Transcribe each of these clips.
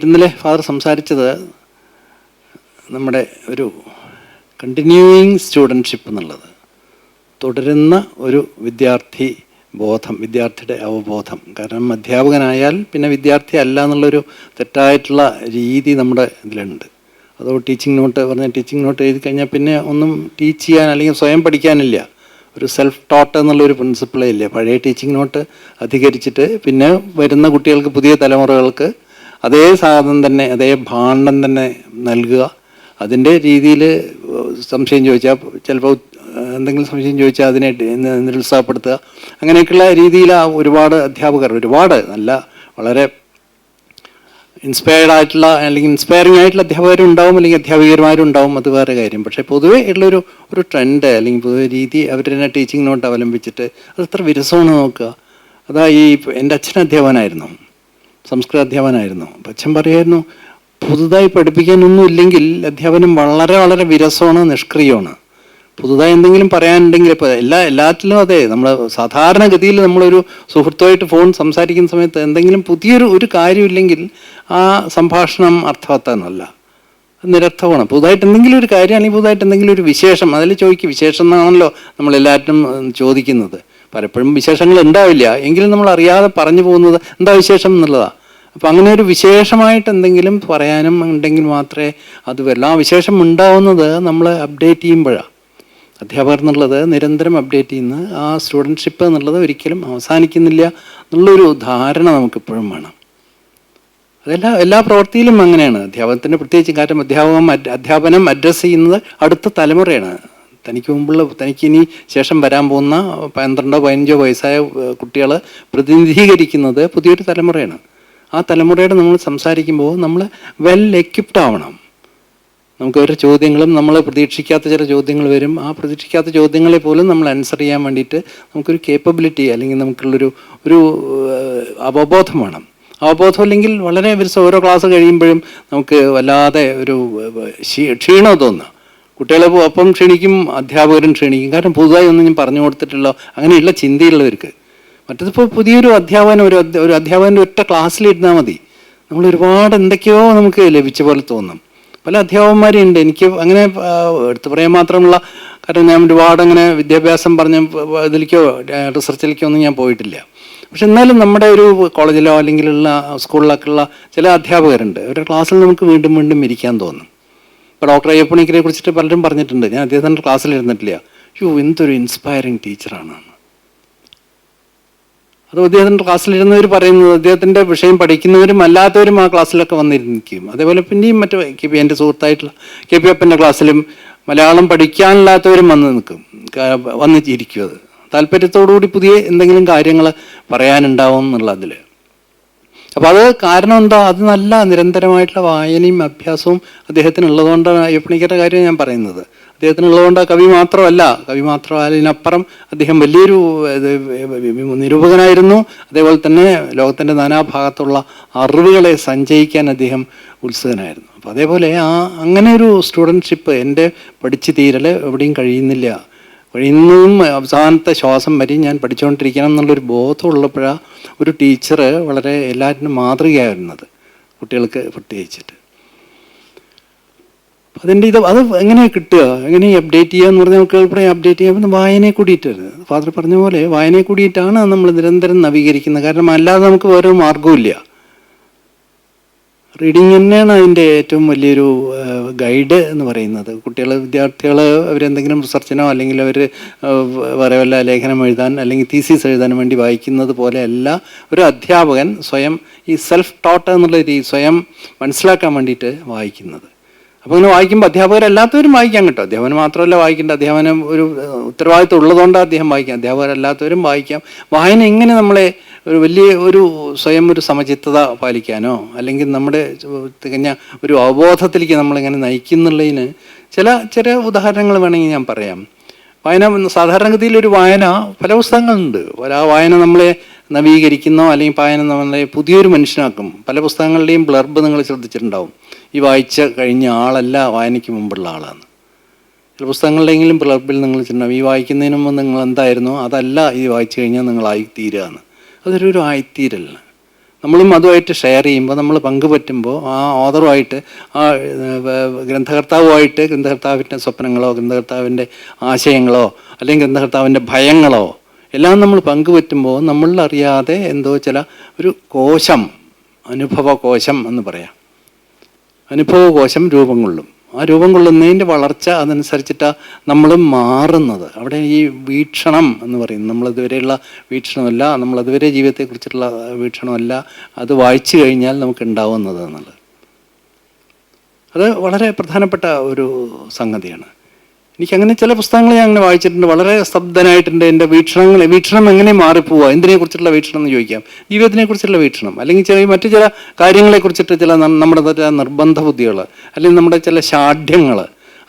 ഇന്നലെ ഫാദർ സംസാരിച്ചത് നമ്മുടെ ഒരു കണ്ടിന്യൂയിങ് സ്റ്റുഡൻഷിപ്പ് എന്നുള്ളത്, തുടരുന്ന ഒരു വിദ്യാർത്ഥി ബോധം, വിദ്യാർത്ഥിയുടെ അവബോധം. കാരണം അധ്യാപകനായാൽ പിന്നെ വിദ്യാർത്ഥി അല്ല എന്നുള്ളൊരു തെറ്റായിട്ടുള്ള രീതി നമ്മുടെ ഇതിലുണ്ട്. അതോ ടീച്ചിങ് നോട്ട് പറഞ്ഞാൽ ടീച്ചിങ് നോട്ട് എഴുതി കഴിഞ്ഞാൽ പിന്നെ ഒന്നും ടീച്ച് ചെയ്യാൻ അല്ലെങ്കിൽ സ്വയം പഠിക്കാനില്ല. ഒരു സെൽഫ് ടോട്ട് എന്നുള്ളൊരു പ്രിൻസിപ്പിളേ ഇല്ല. പഴയ ടീച്ചിങ് നോട്ട് അധികരിച്ചിട്ട് പിന്നെ വരുന്ന കുട്ടികൾക്ക്, പുതിയ തലമുറകൾക്ക് അതേ സാധനം തന്നെ, അതേ ഭാണ്ഡം തന്നെ നൽകുക. അതിൻ്റെ രീതിയിൽ സംശയം ചോദിച്ചാൽ ചിലപ്പോൾ എന്തെങ്കിലും സംശയം ചോദിച്ചാൽ അതിനെ നിരുത്സാഹപ്പെടുത്തുക. അങ്ങനെയൊക്കെയുള്ള രീതിയിൽ ഒരുപാട് അധ്യാപകർ, ഒരുപാട് നല്ല വളരെ ഇൻസ്പയർഡ് ആയിട്ടുള്ള അല്ലെങ്കിൽ ഇൻസ്പയറിംഗ് ആയിട്ടുള്ള അധ്യാപകരും ഉണ്ടാവും, അല്ലെങ്കിൽ അധ്യാപികമാരും ഉണ്ടാവും, അത് വേറെ കാര്യം. പക്ഷേ പൊതുവേ ഉള്ളൊരു ട്രെൻഡ് അല്ലെങ്കിൽ പൊതുവെ രീതി അവർ തന്നെ ടീച്ചിങ് നോട്ട് അവലംബിച്ചിട്ട് അത് എത്ര വിരസമാണ് നോക്കുക. അതാ എൻ്റെ അച്ഛൻ അധ്യാപകനായിരുന്നു, സംസ്കൃത അധ്യാപകനായിരുന്നു. അപ്പം അച്ഛൻ പറയായിരുന്നു, പുതുതായി പഠിപ്പിക്കാനൊന്നും ഇല്ലെങ്കിൽ അധ്യാപനം വളരെ വളരെ വിരസമാണ്, നിഷ്ക്രിയമാണ്. പുതുതായി എന്തെങ്കിലും പറയാനുണ്ടെങ്കിൽ ഇപ്പോൾ എല്ലാറ്റിലും അതെ. നമ്മൾ സാധാരണഗതിയിൽ നമ്മളൊരു സുഹൃത്തുമായിട്ട് ഫോൺ സംസാരിക്കുന്ന സമയത്ത് എന്തെങ്കിലും പുതിയൊരു കാര്യമില്ലെങ്കിൽ ആ സംഭാഷണം അർത്ഥവത്താനല്ല, നിരർത്ഥമാണ്. പുതുതായിട്ട് എന്തെങ്കിലും ഒരു കാര്യം അല്ലെങ്കിൽ പുതുതായിട്ട് എന്തെങ്കിലും ഒരു വിശേഷം അതിൽ ചോദിക്കും. വിശേഷം എന്നാണല്ലോ നമ്മളെല്ലാവരും ചോദിക്കുന്നത്. പലപ്പോഴും വിശേഷങ്ങൾ ഉണ്ടാവില്ല, എങ്കിലും നമ്മൾ അറിയാതെ പറഞ്ഞു പോകുന്നത് എന്താ വിശേഷം എന്നുള്ളതാണ്. അപ്പം അങ്ങനെ ഒരു വിശേഷമായിട്ട് എന്തെങ്കിലും പറയാനും ഉണ്ടെങ്കിൽ മാത്രമേ അത് വരില്ല. ആ വിശേഷം ഉണ്ടാവുന്നത് നമ്മൾ അപ്ഡേറ്റ് ചെയ്യുമ്പോഴാണ്. അധ്യാപകർ എന്നുള്ളത് നിരന്തരം അപ്ഡേറ്റ് ചെയ്യുന്ന ആ സ്റ്റുഡൻഷിപ്പ് എന്നുള്ളത് ഒരിക്കലും അവസാനിക്കുന്നില്ല എന്നുള്ളൊരു ധാരണ നമുക്കിപ്പോഴും വേണം. എല്ലാ പ്രവൃത്തിയിലും അങ്ങനെയാണ്. അധ്യാപനത്തിൻ്റെ പ്രത്യേകിച്ച്. കാരണം അധ്യാപനം അഡ്രസ്സ് ചെയ്യുന്നത് അടുത്ത തലമുറയാണ്. തനിക്ക് ഇനി ശേഷം വരാൻ പോകുന്ന 12-15 വയസ്സായ കുട്ടികൾ പ്രതിനിധീകരിക്കുന്നത് പുതിയൊരു തലമുറയാണ്. ആ തലമുറയോട് നമ്മൾ സംസാരിക്കുമ്പോൾ നമ്മൾ വെൽ എക്വിപ്ഡ് ആവണം. നമുക്ക് ഓരോ ചോദ്യങ്ങളും നമ്മൾ പ്രതീക്ഷിക്കാത്ത ചില ചോദ്യങ്ങൾ വരും. ആ പ്രതീക്ഷിക്കാത്ത ചോദ്യങ്ങളെ പോലും നമ്മൾ ആൻസർ ചെയ്യാൻ വേണ്ടിയിട്ട് നമുക്കൊരു കേപ്പബിലിറ്റി അല്ലെങ്കിൽ നമുക്കുള്ളൊരു അവബോധം വേണം. അവബോധം അല്ലെങ്കിൽ വളരെ ഓരോ ക്ലാസ് കഴിയുമ്പോഴും നമുക്ക് വല്ലാതെ ഒരു ക്ഷീണം തോന്നുക. കുട്ടികളെ ഒപ്പം ക്ഷീണിക്കും, അധ്യാപകരും ക്ഷീണിക്കും. കാരണം പുതുതായി ഒന്നും ഞാൻ പറഞ്ഞു കൊടുത്തിട്ടുള്ളോ അങ്ങനെയുള്ള ചിന്തയുള്ളവർക്ക്. മറ്റതിപ്പോൾ പുതിയൊരു അധ്യാപനം, ഒരു അധ്യാപകൻ്റെ ഒറ്റ ക്ലാസ്സിലിരുന്നാൽ മതി, നമ്മൾ ഒരുപാട് എന്തൊക്കെയോ നമുക്ക് ലഭിച്ച പോലെ തോന്നും. പല അധ്യാപകന്മാരുണ്ട്. എനിക്ക് അങ്ങനെ എടുത്തു പറയാൻ മാത്രമുള്ള, കാരണം ഞാൻ ഒരുപാട് അങ്ങനെ വിദ്യാഭ്യാസം പറഞ്ഞ ഇതിലേക്കോ റിസർച്ചിലേക്കോ ഒന്നും ഞാൻ പോയിട്ടില്ല. പക്ഷെ എന്നാലും നമ്മുടെ ഒരു കോളേജിലോ അല്ലെങ്കിലുള്ള സ്കൂളിലൊക്കെ ഉള്ള ചില അധ്യാപകരുണ്ട്, അവരുടെ ക്ലാസ്സിൽ നമുക്ക് വീണ്ടും വീണ്ടും ഇരിക്കാൻ തോന്നും. ഇപ്പോൾ ഡോക്ടർ അയ്യപ്പണിക്കരെ കുറിച്ചിട്ട് പലരും പറഞ്ഞിട്ടുണ്ട്. ഞാൻ അദ്ദേഹത്തിൻ്റെ ക്ലാസ്സിലിരുന്നിട്ടില്ല. എന്തൊരു ഇൻസ്പയറിങ് ടീച്ചറാണ്. അത് അദ്ദേഹത്തിൻ്റെ ക്ലാസ്സിലിരുന്നവർ പറയുന്നത്, അദ്ദേഹത്തിൻ്റെ വിഷയം പഠിക്കുന്നവരും അല്ലാത്തവരും ആ ക്ലാസ്സിലൊക്കെ വന്നിരിക്കും. അതേപോലെ പിന്നെയും എൻ്റെ സുഹൃത്തായിട്ടുള്ള KP അപ്പൻ്റെ ക്ലാസ്സിലും മലയാളം പഠിക്കാനില്ലാത്തവരും വന്നിരിക്കും. അത് താല്പര്യത്തോടുകൂടി പുതിയ എന്തെങ്കിലും കാര്യങ്ങൾ പറയാനുണ്ടാവും എന്നുള്ളതിൽ. അപ്പോൾ അത് കാരണം എന്താ? അത് നല്ല നിരന്തരമായിട്ടുള്ള വായനയും അഭ്യാസവും അദ്ദേഹത്തിനുള്ളതുകൊണ്ടാണ്. അയ്യപ്പണിക്കരുടെ കാര്യം ഞാൻ പറയുന്നത്. അദ്ദേഹത്തിനുള്ളതുകൊണ്ട് കവി മാത്രമല്ല, അതിനപ്പുറം അദ്ദേഹം വലിയൊരു നിരൂപകനായിരുന്നു. അതേപോലെ തന്നെ ലോകത്തിൻ്റെ നാനാഭാഗത്തുള്ള അറിവുകളെ സഞ്ചയിക്കാൻ അദ്ദേഹം ഉത്സുകനായിരുന്നു. അപ്പോൾ അതേപോലെ അങ്ങനെ ഒരു സ്റ്റുഡൻഷിപ്പ്, എൻ്റെ പഠിച്ചു തീരൽ എവിടെയും കഴിയുന്നതും അവസാനത്തെ ശ്വാസം വരെ ഞാൻ പഠിച്ചുകൊണ്ടിരിക്കണം എന്നുള്ളൊരു ബോധമുള്ളപ്പോഴാണ് ഒരു ടീച്ചർ വളരെ എല്ലാറ്റിനും മാതൃകയായിരുന്നത്, കുട്ടികൾക്ക് പ്രത്യേകിച്ചിട്ട്. അതിൻ്റെ അത് എങ്ങനെ കിട്ടുക, എങ്ങനെ അപ്ഡേറ്റ് ചെയ്യുക എന്ന് പറഞ്ഞാൽ നമുക്ക് എപ്പോഴും അപ്ഡേറ്റ് ചെയ്യാൻ വായനയെ കൂടിയിട്ടാണ്. ഫാദർ പറഞ്ഞ പോലെ വായനയെ കൂടിയിട്ടാണ് നമ്മൾ നിരന്തരം നവീകരിക്കുന്നത്. കാരണം അല്ലാതെ നമുക്ക് വേറെ മാർഗവുമില്ല. റീഡിങ് തന്നെയാണ് അതിൻ്റെ ഏറ്റവും വലിയൊരു ഗൈഡ് എന്ന് പറയുന്നത്. വിദ്യാർത്ഥികൾ അവരെന്തെങ്കിലും റിസർച്ചിനോ അല്ലെങ്കിൽ അവർ വേറെ വല്ല ലേഖനം എഴുതാൻ അല്ലെങ്കിൽ തീസിസ് എഴുതാൻ വേണ്ടി വായിക്കുന്നത് പോലെയല്ല ഒരു അധ്യാപകൻ സ്വയം ഈ സെൽഫ് ടോട്ട് എന്നുള്ള സ്വയം മനസ്സിലാക്കാൻ വേണ്ടിയിട്ട് വായിക്കുന്നത്. അപ്പോൾ ഇങ്ങനെ വായിക്കുമ്പോൾ അധ്യാപകരല്ലാത്തവരും വായിക്കാൻ കേട്ടോ. അധ്യാപനം മാത്രമല്ല വായിക്കേണ്ട, അധ്യാപനം ഒരു ഉത്തരവാദിത്വം ഉള്ളതുകൊണ്ടാണ് അദ്ദേഹം വായിക്കാം. അധ്യാപകരല്ലാത്തവരും വായിക്കാം. വായന എങ്ങനെ നമ്മളെ ഒരു സ്വയം ഒരു സമചിത്തത പാലിക്കാനോ അല്ലെങ്കിൽ നമ്മുടെ തികഞ്ഞ ഒരു അവബോധത്തിലേക്ക് നമ്മളിങ്ങനെ നയിക്കുന്നുള്ളതിന് ചില ഉദാഹരണങ്ങൾ വേണമെങ്കിൽ ഞാൻ പറയാം. വായന സാധാരണഗതിയിൽ ഒരു വായന പല പുസ്തകങ്ങളുണ്ട്. ആ വായന നമ്മളെ നവീകരിക്കുന്നോ അല്ലെങ്കിൽ വായന നമ്മളെ പുതിയൊരു മനുഷ്യനാക്കും. പല പുസ്തകങ്ങളുടെയും ബ്ലർബ് നിങ്ങൾ ശ്രദ്ധിച്ചിട്ടുണ്ടാവും. ഈ വായിച്ച കഴിഞ്ഞ ആളല്ല വായനയ്ക്ക് മുമ്പുള്ള ആളാണ്. ചില പുസ്തകങ്ങളുടെയെങ്കിലും ബ്ലർബിൽ നിങ്ങൾ വെച്ചിട്ടുണ്ടാവും, ഈ വായിക്കുന്നതിന് മുമ്പ് നിങ്ങൾ എന്തായിരുന്നോ അതല്ല ഈ വായിച്ചു കഴിഞ്ഞാൽ നിങ്ങളായി തീരുകയാണ്. അതൊരു ആയിത്തീരല്ല. നമ്മളും അതുമായിട്ട് ഷെയർ ചെയ്യുമ്പോൾ, നമ്മൾ പങ്കുപറ്റുമ്പോൾ ആ ഓതറുമായിട്ട്, ആ ഗ്രന്ഥകർത്താവിൻ്റെ സ്വപ്നങ്ങളോ ഗ്രന്ഥകർത്താവിൻ്റെ ആശയങ്ങളോ അല്ലെങ്കിൽ ഗ്രന്ഥകർത്താവിൻ്റെ ഭയങ്ങളോ എല്ലാം നമ്മൾ പങ്കുപറ്റുമ്പോൾ നമ്മളിൽ അറിയാതെ എന്തോ ചില ഒരു കോശം, അനുഭവകോശം എന്ന് പറയാം, അനുഭവകോശം രൂപം കൊള്ളും. ആ രൂപം കൊള്ളുന്നതിൻ്റെ വളർച്ച അതനുസരിച്ചിട്ടാണ് നമ്മളും മാറുന്നത്. അവിടെ ഈ വീക്ഷണം എന്ന് പറയുന്നത് നമ്മളിതുവരെയുള്ള വീക്ഷണമല്ല, നമ്മളതുവരെ ജീവിതത്തെക്കുറിച്ചിട്ടുള്ള വീക്ഷണമല്ല, അത് വായിച്ചു കഴിഞ്ഞാൽ നമുക്ക് ഉണ്ടാവുന്നത് എന്നുള്ളത്. അത് വളരെ പ്രധാനപ്പെട്ട ഒരു സംഗതിയാണ്. എനിക്കങ്ങനെ ചില പുസ്തകങ്ങൾ ഞാൻ അങ്ങനെ വായിച്ചിട്ടുണ്ട്, വളരെ സ്തബ്ധനായിട്ടുണ്ട്. എൻ്റെ വീക്ഷണം എങ്ങനെ മാറിപ്പോവുക, എന്തിനെക്കുറിച്ചുള്ള വീക്ഷണം എന്ന് ചോദിക്കാം, ജീവിതത്തിനെക്കുറിച്ചുള്ള വീക്ഷണം, അല്ലെങ്കിൽ മറ്റു ചില കാര്യങ്ങളെക്കുറിച്ചിട്ട് ചില നമ്മുടെ ചില നിർബന്ധ ബുദ്ധികൾ, അല്ലെങ്കിൽ നമ്മുടെ ചില ഷാഠ്യങ്ങൾ,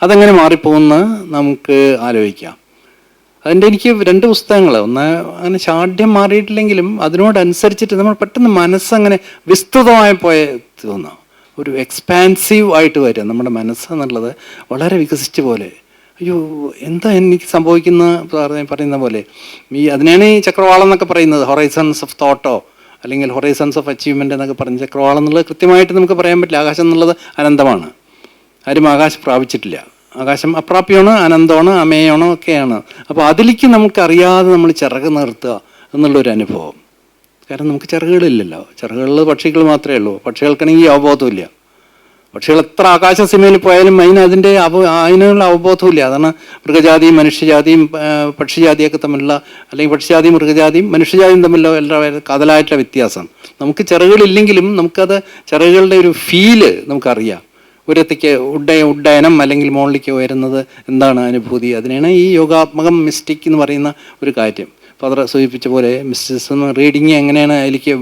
അതെങ്ങനെ മാറിപ്പോകുമെന്ന് നമുക്ക് ആലോചിക്കാം. അതിൻ്റെ എനിക്ക് 2 പുസ്തകങ്ങൾ, ഒന്ന് അങ്ങനെ ഷാഠ്യം മാറിയിട്ടില്ലെങ്കിലും അതിനോടനുസരിച്ചിട്ട് നമ്മൾ പെട്ടെന്ന് മനസ്സങ്ങനെ വിസ്തൃതമായി പോയ തോന്നാം, ഒരു എക്സ്പാൻസീവ് ആയിട്ട് വരിക നമ്മുടെ മനസ്സെന്നുള്ളത്, വളരെ വികസിച്ച പോലെ. അയ്യോ എന്താ എനിക്ക് സംഭവിക്കുന്ന പറയുന്ന പോലെ അതിനാണ് ഈ ചക്രവാളം എന്നൊക്കെ പറയുന്നത്. ഹൊറൈസൺസ് ഓഫ് തോട്ടോ അല്ലെങ്കിൽ ഹൊറൈസൺസ് ഓഫ് അച്ചീവ്മെൻ്റ് എന്നൊക്കെ പറഞ്ഞ് ചക്രവാളം എന്നുള്ളത് കൃത്യമായിട്ട് നമുക്ക് പറയാൻ പറ്റില്ല. ആകാശം എന്നുള്ളത് അനന്തമാണ്, ആരും ആകാശം പ്രാപിച്ചിട്ടില്ല. ആകാശം അപ്രാപ്യമാണ്, അനന്തമാണ്, അമേയമാണ് ഒക്കെയാണ്. അപ്പോൾ അതിലേക്ക് നമുക്കറിയാതെ നമ്മൾ ചിറക് നിർത്തുക എന്നുള്ളൊരു അനുഭവം. കാരണം നമുക്ക് ചിറകുകളില്ലല്ലോ, ചിറകുകളിൽ പക്ഷികൾ മാത്രമേ ഉള്ളൂ. പക്ഷികൾക്കാണെങ്കിൽ അവബോധമില്ല. പക്ഷികൾ എത്ര ആകാശസീമയിൽ പോയാലും അതിനുള്ള അവബോധമില്ല. അതാണ് മൃഗജാതിയും മനുഷ്യജാതിയും പക്ഷിജാതിയൊക്കെ തമ്മിലുള്ള, അല്ലെങ്കിൽ പക്ഷിജാതിയും മൃഗജാതിയും മനുഷ്യജാതിയും തമ്മിലുള്ള എല്ലാ കാതലായിട്ടുള്ള വ്യത്യാസം. നമുക്ക് ചിറകുകളില്ലെങ്കിലും നമുക്കത് ചിറകുകളുടെ ഒരു ഫീല് നമുക്കറിയാം. ഉയരത്തേക്ക് ഉഡ്ഡയനം അല്ലെങ്കിൽ മുകളിലേക്ക് ഉയരുന്നത് എന്താണ് അനുഭൂതി, അതിനാണ് ഈ യോഗാത്മകം മിസ്റ്റിക് എന്ന് പറയുന്ന ഒരു കാര്യം. ഫാദർ സൂചിപ്പിച്ച പോലെ മിസ്റ്റിസിസം റീഡിങ് എങ്ങനെയാണ് അതിലേക്ക്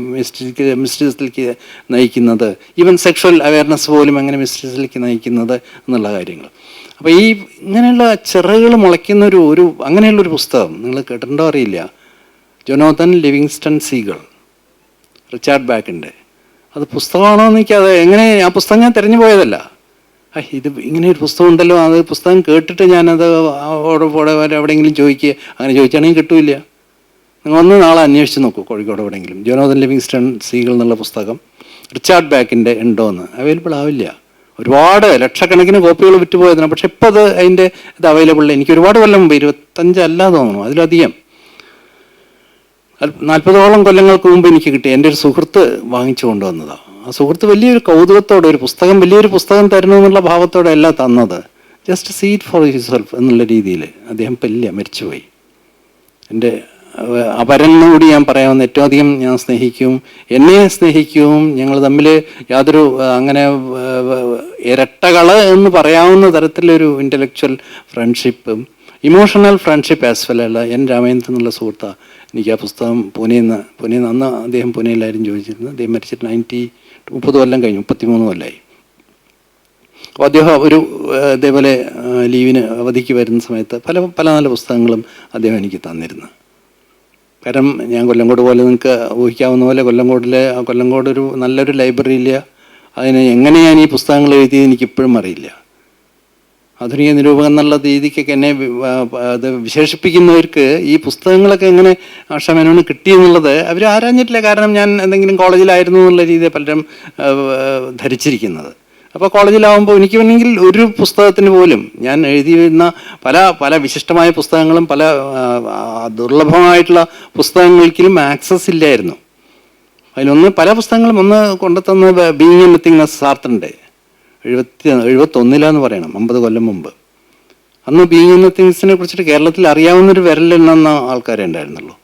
മിസ്റ്റിസിലേക്ക് നയിക്കുന്നത്, ഈവൻ സെക്ഷൽ അവയർനെസ് പോലും എങ്ങനെ മിസ്റ്റിസിലേക്ക് നയിക്കുന്നത് എന്നുള്ള കാര്യങ്ങൾ. അപ്പോൾ ഈ ഇങ്ങനെയുള്ള ചിറകുകൾ മുളയ്ക്കുന്ന ഒരു അങ്ങനെയുള്ളൊരു പുസ്തകം നിങ്ങൾ കേട്ടിട്ടുണ്ടോ അറിയില്ല, ജൊനാഥൻ ലിവിങ്സ്റ്റൺ സീഗൾ, റിച്ചാർഡ് ബാക്കിൻ്റെ. അത് പുസ്തകമാണോ എന്ന് എനിക്കത് എങ്ങനെ, ആ പുസ്തകം ഞാൻ തിരഞ്ഞു പോയതല്ല. ഇത് ഇങ്ങനെ ഒരു പുസ്തകം ഉണ്ടല്ലോ, അത് പുസ്തകം കേട്ടിട്ട് ഞാനത് എവിടെയെങ്കിലും ചോദിക്കുക, അങ്ങനെ ചോദിച്ചാണെങ്കിൽ കിട്ടൂല. നിങ്ങൾ ഒന്ന് നാളെ അന്വേഷിച്ച് നോക്കൂ, കോഴിക്കോട് എവിടെയെങ്കിലും ജോനാഥൻ ലിവിങ്സ്റ്റൺ സീഗൾ എന്നുള്ള പുസ്തകം റിച്ചാർഡ് ബാക്കിൻ്റെ ഉണ്ടോ എന്ന്. അവൈലബിൾ ആവില്ല. ഒരുപാട് ലക്ഷക്കണക്കിന് കോപ്പികൾ വിറ്റുപോയതിനാണ്. പക്ഷെ ഇപ്പോൾ അതിൻ്റെ ഇത് അവൈലബിൾ. എനിക്ക് ഒരുപാട് കൊല്ലം മുമ്പ്, 25 അല്ല തോന്നുന്നു, അതിലധികം 40ഓളം കൊല്ലങ്ങൾക്ക് മുമ്പ് എനിക്ക് കിട്ടി. എൻ്റെ ഒരു സുഹൃത്ത് വാങ്ങിച്ചു കൊണ്ടുവന്നതാണ്. ആ സുഹൃത്ത് വലിയൊരു കൗതുകത്തോടെ വലിയൊരു പുസ്തകം തരണമെന്നുള്ള ഭാവത്തോടെ അല്ല തന്നത്. ജസ്റ്റ് സീ ഇറ്റ് ഫോർ ഹിസ്സെൽഫ് എന്നുള്ള രീതിയിൽ. അദ്ദേഹം ഇല്ല, മരിച്ചുപോയി. എൻ്റെ അപരനോട് ഞാൻ പറയാവുന്ന ഏറ്റവും അധികം ഞാൻ സ്നേഹിക്കും, എന്നെ സ്നേഹിക്കും. ഞങ്ങൾ തമ്മിൽ യാതൊരു അങ്ങനെ ഇരട്ടകൾ എന്ന് പറയാവുന്ന തരത്തിലൊരു ഇൻ്റലക്ച്വൽ ഫ്രണ്ട്ഷിപ്പും ഇമോഷണൽ ഫ്രണ്ട്ഷിപ്പ് ആസ് വെൽ അല്ല. എൻ രാമേന്ദ്രൻ എന്നുള്ള സുഹൃത്താണ് എനിക്ക് ആ പുസ്തകം പൂനെന്ന് അന്ന് അദ്ദേഹം പൂനെയിലായിരുന്നു ചോദിച്ചിരുന്നത്. അദ്ദേഹം മരിച്ചിട്ട് 30 കൊല്ലം കഴിഞ്ഞു, 33 കൊല്ലമായി. അപ്പോൾ അദ്ദേഹം ഇതേപോലെ ലീവിന് അവധിക്ക് വരുന്ന സമയത്ത് പല നല്ല പുസ്തകങ്ങളും അദ്ദേഹം എനിക്ക് തന്നിരുന്നു. കാരണം ഞാൻ കൊല്ലങ്കോട് പോലെ, നിങ്ങൾക്ക് ഊഹിക്കാവുന്ന പോലെ കൊല്ലങ്കോട് ഒരു നല്ലൊരു ലൈബ്രറി ഇല്ല. അതിന് എങ്ങനെ ഞാൻ ഈ പുസ്തകങ്ങൾ എഴുതിയത് എനിക്കിപ്പോഴും അറിയില്ല. ആധുനിക നിരൂപകൻ എന്നുള്ള രീതിക്കൊക്കെ എന്നെ അത് വിശേഷിപ്പിക്കുന്നവർക്ക് ഈ പുസ്തകങ്ങളൊക്കെ എങ്ങനെ ആഷാമേനോന് കിട്ടിയെന്നുള്ളത് അവർ ആരാഞ്ഞിട്ടില്ല. കാരണം ഞാൻ എന്തെങ്കിലും കോളേജിലായിരുന്നു എന്നുള്ള രീതിയിൽ പലരും ധരിച്ചിരിക്കുന്നത്. അപ്പോൾ കോളേജിലാവുമ്പോൾ എനിക്ക് വേണമെങ്കിൽ ഒരു പുസ്തകത്തിന് പോലും ഞാൻ എഴുതിയിരുന്ന പല വിശിഷ്ടമായ പുസ്തകങ്ങളും പല ദുർലഭമായിട്ടുള്ള പുസ്തകങ്ങൾക്കും ആക്സസ് ഇല്ലായിരുന്നു. അതിലൊന്ന് പല പുസ്തകങ്ങളും കൊണ്ടുതന്ന ബീയിങ് ആൻഡ് നത്തിങ്നെസ് സാർത്രൻ്റെ 71 പറയണം, 50 കൊല്ലം മുമ്പ്. അന്ന് ബീയിങ് ആൻഡ് നത്തിങ്നെസ്സിനെ കുറിച്ചിട്ട് കേരളത്തിൽ അറിയാവുന്നൊരു വിരലെണ്ണുന്ന ആൾക്കാരെ ഉണ്ടായിരുന്നുള്ളൂ.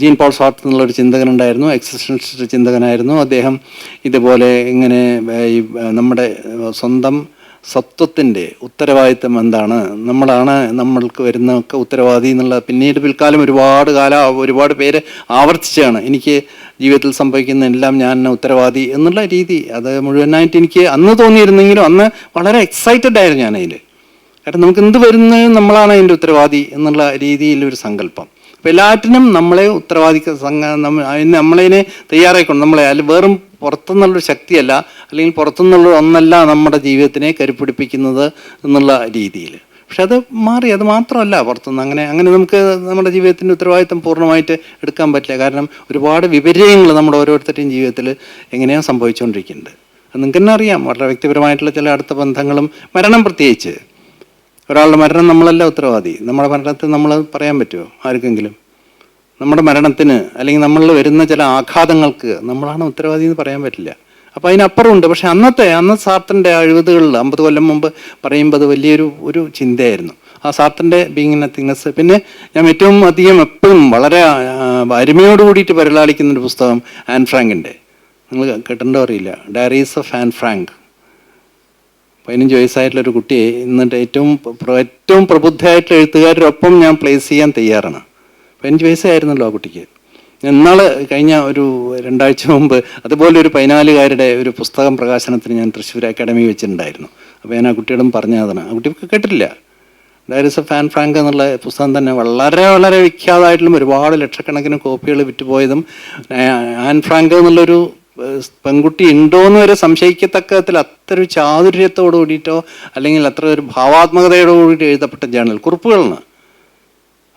ജീൻ പോൾ സാർട്ര് എന്നുള്ളൊരു ചിന്തകനുണ്ടായിരുന്നു, എക്സിസ്റ്റൻഷ്യലിസ്റ്റ് ചിന്തകനായിരുന്നു അദ്ദേഹം. ഇതുപോലെ ഇങ്ങനെ ഈ നമ്മുടെ സ്വന്തം സത്വത്തിൻ്റെ ഉത്തരവാദിത്വം എന്താണ്, നമ്മളാണ് നമ്മൾക്ക് വരുന്നതൊക്കെ ഉത്തരവാദി എന്നുള്ള പിൽക്കാലം ഒരുപാട് പേര് ആവർത്തിച്ചാണ് എനിക്ക് ജീവിതത്തിൽ സംഭവിക്കുന്ന എല്ലാം ഞാൻ ഉത്തരവാദി എന്നുള്ള രീതി. അത് മുഴുവനായിട്ട് എനിക്ക് അന്ന് തോന്നിയിരുന്നെങ്കിലും അന്ന് വളരെ എക്സൈറ്റഡ് ആയിരുന്നു ഞാൻ അതിൽ. കാരണം നമുക്ക് എന്ത് വരുന്നത് നമ്മളാണ് അതിൻ്റെ ഉത്തരവാദി എന്നുള്ള രീതിയിലൊരു സങ്കല്പം. അപ്പോൾ എല്ലാറ്റിനും നമ്മളെ നമ്മളതിനെ തയ്യാറായിക്കൊണ്ട് അതിൽ വെറും പുറത്തുനിന്നുള്ളൊരു ശക്തിയല്ല, അല്ലെങ്കിൽ പുറത്തുനിന്നുള്ള ഒന്നല്ല നമ്മുടെ ജീവിതത്തിനെ കരുപ്പിടിപ്പിക്കുന്നത് എന്നുള്ള രീതിയിൽ. പക്ഷെ അത് മാറി. അത് മാത്രമല്ല പുറത്തുനിന്ന് അങ്ങനെ നമുക്ക് നമ്മുടെ ജീവിതത്തിൻ്റെ ഉത്തരവാദിത്തം പൂർണ്ണമായിട്ട് എടുക്കാൻ പറ്റില്ല. കാരണം ഒരുപാട് വിപര്യങ്ങൾ നമ്മുടെ ഓരോരുത്തരുടെയും ജീവിതത്തിൽ എങ്ങനെയാണ് സംഭവിച്ചുകൊണ്ടിരിക്കുന്നുണ്ട്. അത് നിങ്ങൾക്ക് തന്നെ അറിയാം. വളരെ വ്യക്തിപരമായിട്ടുള്ള ചില അടുത്ത ബന്ധങ്ങളും, മരണം പ്രത്യേകിച്ച്. ഒരാളുടെ മരണം നമ്മളല്ല ഉത്തരവാദി. നമ്മുടെ മരണത്തിന് നമ്മൾ പറയാൻ പറ്റുമോ ആർക്കെങ്കിലും? നമ്മുടെ മരണത്തിന് അല്ലെങ്കിൽ നമ്മളിൽ വരുന്ന ചില ആഘാതങ്ങൾക്ക് നമ്മളാണ് ഉത്തരവാദി എന്ന് പറയാൻ പറ്റില്ല. അപ്പോൾ അതിനപ്പുറമുണ്ട്. പക്ഷെ അന്നത്തെ സാർത്തറിൻ്റെ 70കളിൽ 50 കൊല്ലം മുമ്പ് പറയുമ്പോൾ അത് വലിയൊരു ചിന്തയായിരുന്നു. ആ സാർത്തറിൻ്റെ ബീയിങ് നത്തിങ്നെസ്. പിന്നെ ഞാൻ ഏറ്റവും അധികം എപ്പോഴും വളരെ അരുമയോട് കൂടിയിട്ട് പരിലാളിക്കുന്നൊരു പുസ്തകം ആൻ ഫ്രാങ്കിൻ്റെ, നിങ്ങൾ കേട്ടിട്ടുണ്ടോ അറിയില്ല, ഡയറീസ് ഓഫ് ആൻ ഫ്രാങ്ക്. 15 വയസ്സായിട്ടുള്ളൊരു കുട്ടിയെ എന്നിട്ട് ഏറ്റവും പ്രബുദ്ധമായിട്ടുള്ള എഴുത്തുകാരോടൊപ്പം ഞാൻ പ്ലേസ് ചെയ്യാൻ തയ്യാറാണ്. 15 വയസ്സായിരുന്നല്ലോ ആ കുട്ടിക്ക്. ഇന്നാൾ കഴിഞ്ഞ ഒരു 2 ആഴ്ച മുമ്പ് അതുപോലെ ഒരു 14കാരുടെ ഒരു പുസ്തകം പ്രകാശനത്തിന് ഞാൻ തൃശ്ശൂർ അക്കാഡമി വെച്ചിട്ടുണ്ടായിരുന്നു. അപ്പോൾ ഞാൻ ആ കുട്ടിയോടും പറഞ്ഞതാണ്. ആ കുട്ടി കേട്ടിട്ടില്ല. ഡയറീസ് ഓഫ് ആൻ ഫ്രാങ്ക് എന്നുള്ള പുസ്തകം തന്നെ വളരെ വളരെ വിഖ്യാതമായിട്ടുള്ള ഒരുപാട് ലക്ഷക്കണക്കിന് കോപ്പികൾ വിറ്റുപോയതും, ആൻ ഫ്രാങ്ക് എന്നുള്ളൊരു പെൺകുട്ടി ഉണ്ടോയെന്ന് വരെ സംശയിക്കത്തക്ക വിധത്തിൽ അത്ര ഒരു ചാതുര്യത്തോടു കൂടിയിട്ടോ അല്ലെങ്കിൽ അത്ര ഒരു ഭാവാത്മകതയോടു കൂടിയിട്ട് എഴുതപ്പെട്ട ജേണൽ കുറിപ്പുകളാണ്.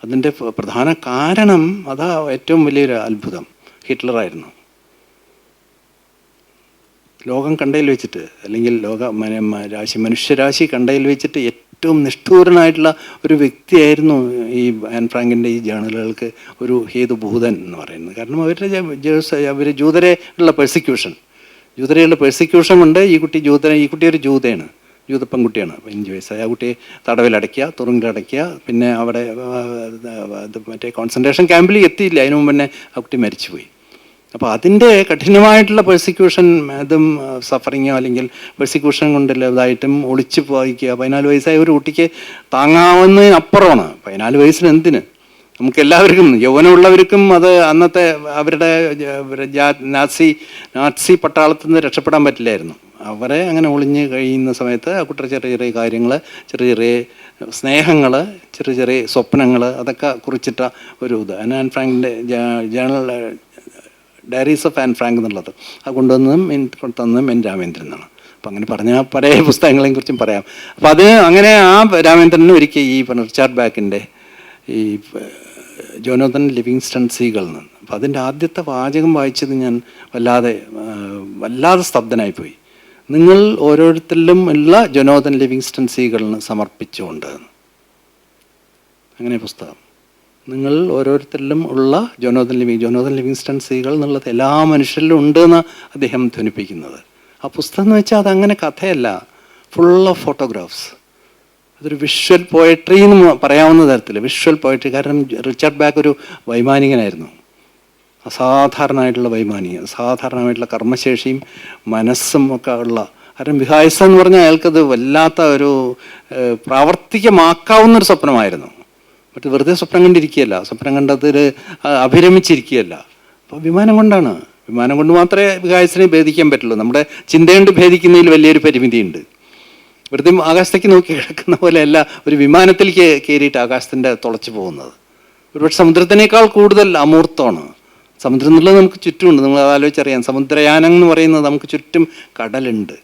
അതിൻ്റെ പ്രധാന കാരണം അതാ ഏറ്റവും വലിയൊരു അത്ഭുതം. ഹിറ്റ്ലറായിരുന്നു. ലോകം കണ്ടയിൽ വെച്ചിട്ട്, അല്ലെങ്കിൽ മനുഷ്യരാശി കണ്ടയിൽ വെച്ചിട്ട് ഏറ്റവും നിഷ്ഠൂരനായിട്ടുള്ള ഒരു വ്യക്തിയായിരുന്നു ഈ ആൻ ഫ്രാങ്കിൻ്റെ ഈ ജേണലുകൾക്ക് ഒരു ഹേതുഭൂതൻ എന്ന് പറയുന്നത്. കാരണം അവർ ജൂതരെ ഉള്ള ജൂതരെയുള്ള പെർസിക്യൂഷൻ കൊണ്ട് ഈ കുട്ടി ഒരു ജൂതയാണ്, ജൂത പെൺകുട്ടിയാണ്. 15 വയസ്സായ ആ കുട്ടിയെ തടവിലടയ്ക്കുക, തുറുങ്കിലടയ്ക്കുക. പിന്നെ അവിടെ മറ്റേ കോൺസെൻട്രേഷൻ ക്യാമ്പിൽ എത്തിയില്ല, അതിനു മുമ്പ് തന്നെ ആ കുട്ടി മരിച്ചുപോയി. അപ്പോൾ അതിൻ്റെ കഠിനമായിട്ടുള്ള പെർസിക്യൂഷൻ, അതും സഫറിങ്ങോ അല്ലെങ്കിൽ പെർസിക്യൂഷൻ കൊണ്ടുള്ള ഇതായിട്ടും ഒളിച്ചു പോയിക്കുക. 14 വയസ്സായ ഒരു കുട്ടിക്ക് താങ്ങാവുന്നതിനപ്പുറമാണ്. 14 വയസ്സിന് എന്തിന്? നമുക്കെല്ലാവർക്കും, യൗവനമുള്ളവർക്കും അത് അന്നത്തെ അവരുടെ നാസി പട്ടാളത്തിൽ നിന്ന് രക്ഷപ്പെടാൻ പറ്റില്ലായിരുന്നു. അവരെ അങ്ങനെ ഒളിഞ്ഞ് കഴിയുന്ന സമയത്ത് ആ കുട്ടിയുടെ ചെറിയ ചെറിയ കാര്യങ്ങൾ, ചെറിയ ചെറിയ സ്നേഹങ്ങൾ, ചെറിയ ചെറിയ സ്വപ്നങ്ങൾ, അതൊക്കെ കുറിച്ചിട്ട ഒരു ഇത് ആൻ ഫ്രാങ്കിൻ്റെ journal diaries of Anne Frank എന്നുള്ളത് അത് കൊണ്ടുവന്നതും എൻ രാമേന്ദ്രൻ എന്നാണ്. അപ്പം അങ്ങനെ പറഞ്ഞാൽ പല പുസ്തകങ്ങളെയും കുറിച്ചും പറയാം. അപ്പം അത് അങ്ങനെ ആ രാമേന്ദ്രന് ഒരിക്കൽ ഈ റിച്ചാർഡ് ബാക്കിൻ്റെ ഈ ജോനോത്തൻ ലിവിങ്സ്റ്റൺ സീഗൾ എന്ന്, അപ്പം അതിൻ്റെ ആദ്യത്തെ വാചകം വായിച്ചത് ഞാൻ വല്ലാതെ സ്തബ്ധനായിപ്പോയി. നിങ്ങൾ ഓരോരുത്തരിലും ഉള്ള ജോനോത്തൻ ലിവിങ്സ്റ്റൺ സീഗളിന് സമർപ്പിച്ചുകൊണ്ട്, അങ്ങനെ പുസ്തകം. നിങ്ങൾ ഓരോരുത്തരിലും ഉള്ള ജോനോത്തൻ ലിവിങ്സ്റ്റൺ സീഗൾ എന്നുള്ളത് എല്ലാ മനുഷ്യരിലും ഉണ്ടെന്ന് അദ്ദേഹം ധ്വനിപ്പിക്കുന്നത്. ആ പുസ്തകം എന്ന് വെച്ചാൽ അതങ്ങനെ കഥയല്ല, ഫുൾ ഓഫ് ഫോട്ടോഗ്രാഫ്സ്. അതൊരു വിഷ്വൽ പോയട്രി എന്ന് പറയാവുന്ന തരത്തിൽ വിഷ്വൽ പോയട്രി. കാരണം റിച്ചാർഡ് ബാക്ക് ഒരു വൈമാനികനായിരുന്നു, അസാധാരണമായിട്ടുള്ള വൈമാനികൻ, അസാധാരണമായിട്ടുള്ള കർമ്മശേഷിയും മനസ്സും ഒക്കെ ഉള്ള. കാരണം വിഹായസം എന്ന് പറഞ്ഞാൽ അയാൾക്കത് വല്ലാത്ത ഒരു പ്രാവർത്തികമാക്കാവുന്നൊരു സ്വപ്നമായിരുന്നു. മറ്റു വെറുതെ സ്വപ്നം കണ്ടിരിക്കുകയല്ല, സ്വപ്നം കണ്ടതിൽ അഭിരമിച്ചിരിക്കുകയല്ല. അപ്പോൾ വിമാനം കൊണ്ട് മാത്രമേ വിഹായസിനെ ഭേദിക്കാൻ പറ്റുള്ളൂ. നമ്മുടെ ചിന്തയുണ്ട് ഭേദിക്കുന്നതിൽ വലിയൊരു പരിമിതിയുണ്ട്. വെറുതെ ആകാശത്തേക്ക് നോക്കി കിടക്കുന്ന പോലെയല്ല ഒരു വിമാനത്തിൽ കയറിയിട്ട് ആകാശത്തിൻ്റെ തുളച്ചു പോകുന്നത്. ഒരുപക്ഷെ സമുദ്രത്തിനേക്കാൾ കൂടുതൽ അമൂർത്തമാണ് സമുദ്രം എന്നുള്ളത്. നമുക്ക് ചുറ്റുമുണ്ട്, നമ്മൾ ആലോചിച്ചറിയാം. സമുദ്രയാനം എന്ന് പറയുന്നത് നമുക്ക് ചുറ്റും കടലുണ്ട്,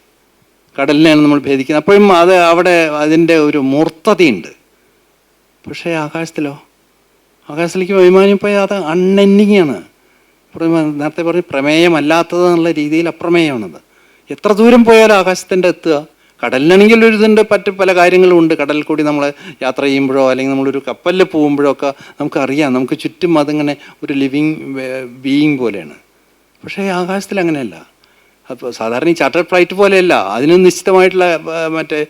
കടലിനെയാണ് നമ്മൾ ഭേദിക്കുന്നത്. അപ്പോഴും അവിടെ അതിൻ്റെ ഒരു മൂർത്തതയുണ്ട്. പക്ഷേ ആകാശത്തിലേക്ക് വിമാനം പോയാൽ അത് അൺഎൻഡിങ്ങാണ്. നേരത്തെ പറഞ്ഞ് പ്രമേയമല്ലാത്തത് എന്നുള്ള രീതിയിൽ അപ്രമേയമാണത്. എത്ര ദൂരം പോയാലും ആകാശത്തിൻ്റെ എത്തുക. കടലിനാണെങ്കിൽ ഒരു ഇതിൻ്റെ പല കാര്യങ്ങളും ഉണ്ട്. കടലിൽ കൂടി നമ്മൾ യാത്ര ചെയ്യുമ്പോഴോ അല്ലെങ്കിൽ നമ്മളൊരു കപ്പലിൽ പോകുമ്പോഴോ ഒക്കെ നമുക്കറിയാം, നമുക്ക് ചുറ്റും അതിങ്ങനെ ഒരു ലിവിങ് ബീയിങ് പോലെയാണ്. പക്ഷേ ആകാശത്തിൽ അങ്ങനെയല്ല. അപ്പോൾ സാധാരണ ഈ ചാർട്ടേഡ് ഫ്ലൈറ്റ് പോലെയല്ല, അതിന് നിശ്ചിതമായിട്ടുള്ള മറ്റേ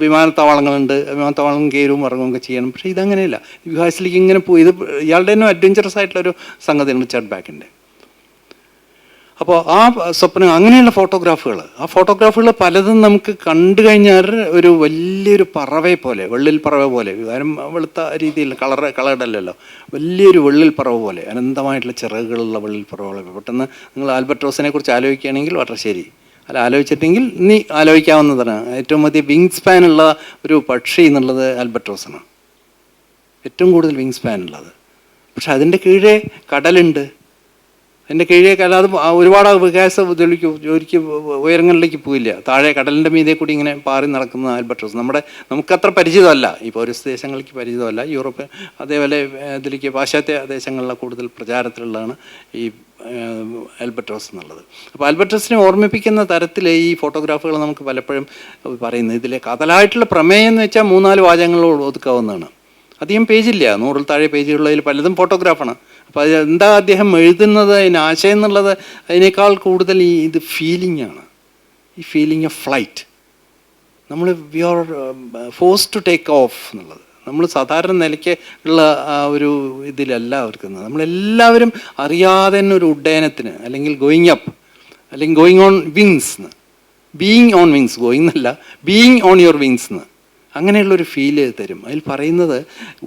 വിമാനത്താവളങ്ങളുണ്ട്. വിമാനത്താവളം കയറും ഇറങ്ങുകയൊക്കെ ചെയ്യണം. പക്ഷേ ഇതങ്ങനെയല്ല. ആകാശത്തിലേക്ക് ഇങ്ങനെ പോയി. ഇത് ഇയാളുടെ തന്നെ അഡ്വഞ്ചറസ് ആയിട്ടുള്ളൊരു സംഗതിയാണ് റിച്ചാർഡ് ബാക്കിൻ്റെ. അപ്പോൾ ആ സ്വപ്നം, അങ്ങനെയുള്ള ആ ഫോട്ടോഗ്രാഫുകൾ പലതും നമുക്ക് കണ്ടു കഴിഞ്ഞാൽ ഒരു വലിയൊരു പറവയെ പോലെ, വെള്ളിൽ പറവ പോലെ, കാരണം വെളുത്ത രീതിയിൽ കളറല്ലല്ലോ, വലിയൊരു വെള്ളിൽ പറവ പോലെ, അനന്തമായിട്ടുള്ള ചിറകുകളുള്ള വെള്ളിൽ പറവ. പെട്ടെന്ന് നിങ്ങൾ ആൽബട്രോസിനെ കുറിച്ച് ആലോചിക്കുകയാണെങ്കിൽ വളരെ ശരി, ആലോചിച്ചിട്ടെങ്കിൽ നീ ആലോചിക്കാവുന്നതാണ്. ഏറ്റവും അധികം വിങ് സ്പാൻ ഉള്ള ഒരു പക്ഷി എന്നുള്ളത് ആൽബട്രോസാണ്, ഏറ്റവും കൂടുതൽ വിങ് സ്പാൻ ഉള്ളത്. പക്ഷെ അതിൻ്റെ കീഴേ കടലുണ്ട്, എൻ്റെ കീഴേക്ക് അല്ലാതെ ഒരുപാട് വികാസ ജോലിക്ക് ഉയരങ്ങളിലേക്ക് പോയില്ല. താഴെ കടലിൻ്റെ മീതെ കൂടി ഇങ്ങനെ പാറി നടക്കുന്ന ആൽബട്രോസ് നമുക്കത്ര പരിചിതമല്ല, ഈ പൗരസ്ത്യ ദേശങ്ങൾക്ക് പരിചിതമല്ല. യൂറോപ്പ് അതേപോലെ ഇതിലേക്ക് പാശ്ചാത്യ ദേശങ്ങളിലെ കൂടുതൽ പ്രചാരത്തിലുള്ളതാണ് ഈ ആൽബട്രോസ് എന്നുള്ളത്. അപ്പോൾ ആൽബട്രോസിനെ ഓർമ്മിപ്പിക്കുന്ന തരത്തിൽ ഈ ഫോട്ടോഗ്രാഫുകൾ നമുക്ക് പലപ്പോഴും പറയുന്നത്. ഇതിലെ കാതലായിട്ടുള്ള പ്രമേയം എന്ന് വെച്ചാൽ 3-4 വാചകങ്ങളോട് ഒതുക്കാവുന്നതാണ്. അധികം പേജില്ല, 100-ൽ താഴെ പേജുള്ളതിൽ പലതും ഫോട്ടോഗ്രാഫാണ്. അപ്പോൾ അത് എന്താ അദ്ദേഹം എഴുതുന്നത്, അതിന് ആശയം എന്നുള്ളത് അതിനേക്കാൾ കൂടുതൽ ഇത് ഫീലിംഗ് ആണ്. ഈ feeling of flight. We are forced to take off എന്നുള്ളത് നമ്മൾ സാധാരണ നിലയ്ക്ക് ഉള്ള ഒരു ഇതിലല്ല ഓർക്കുന്നത്. നമ്മളെല്ലാവരും അറിയാതെ തന്നെ ഒരു ഉഡ്ഡയനത്തിന്, അല്ലെങ്കിൽ ഗോയിങ് അപ്പ്, അല്ലെങ്കിൽ ഗോയിങ് ഓൺ വിങ്സ് എന്ന്, ബീയിങ് ഓൺ വിങ്സ്, ഗോയിങ് എന്നല്ല, ബീയിങ് ഓൺ യുവർ വിങ്സ് എന്ന്, അങ്ങനെയുള്ളൊരു ഫീല് തരും. അതിൽ പറയുന്നത്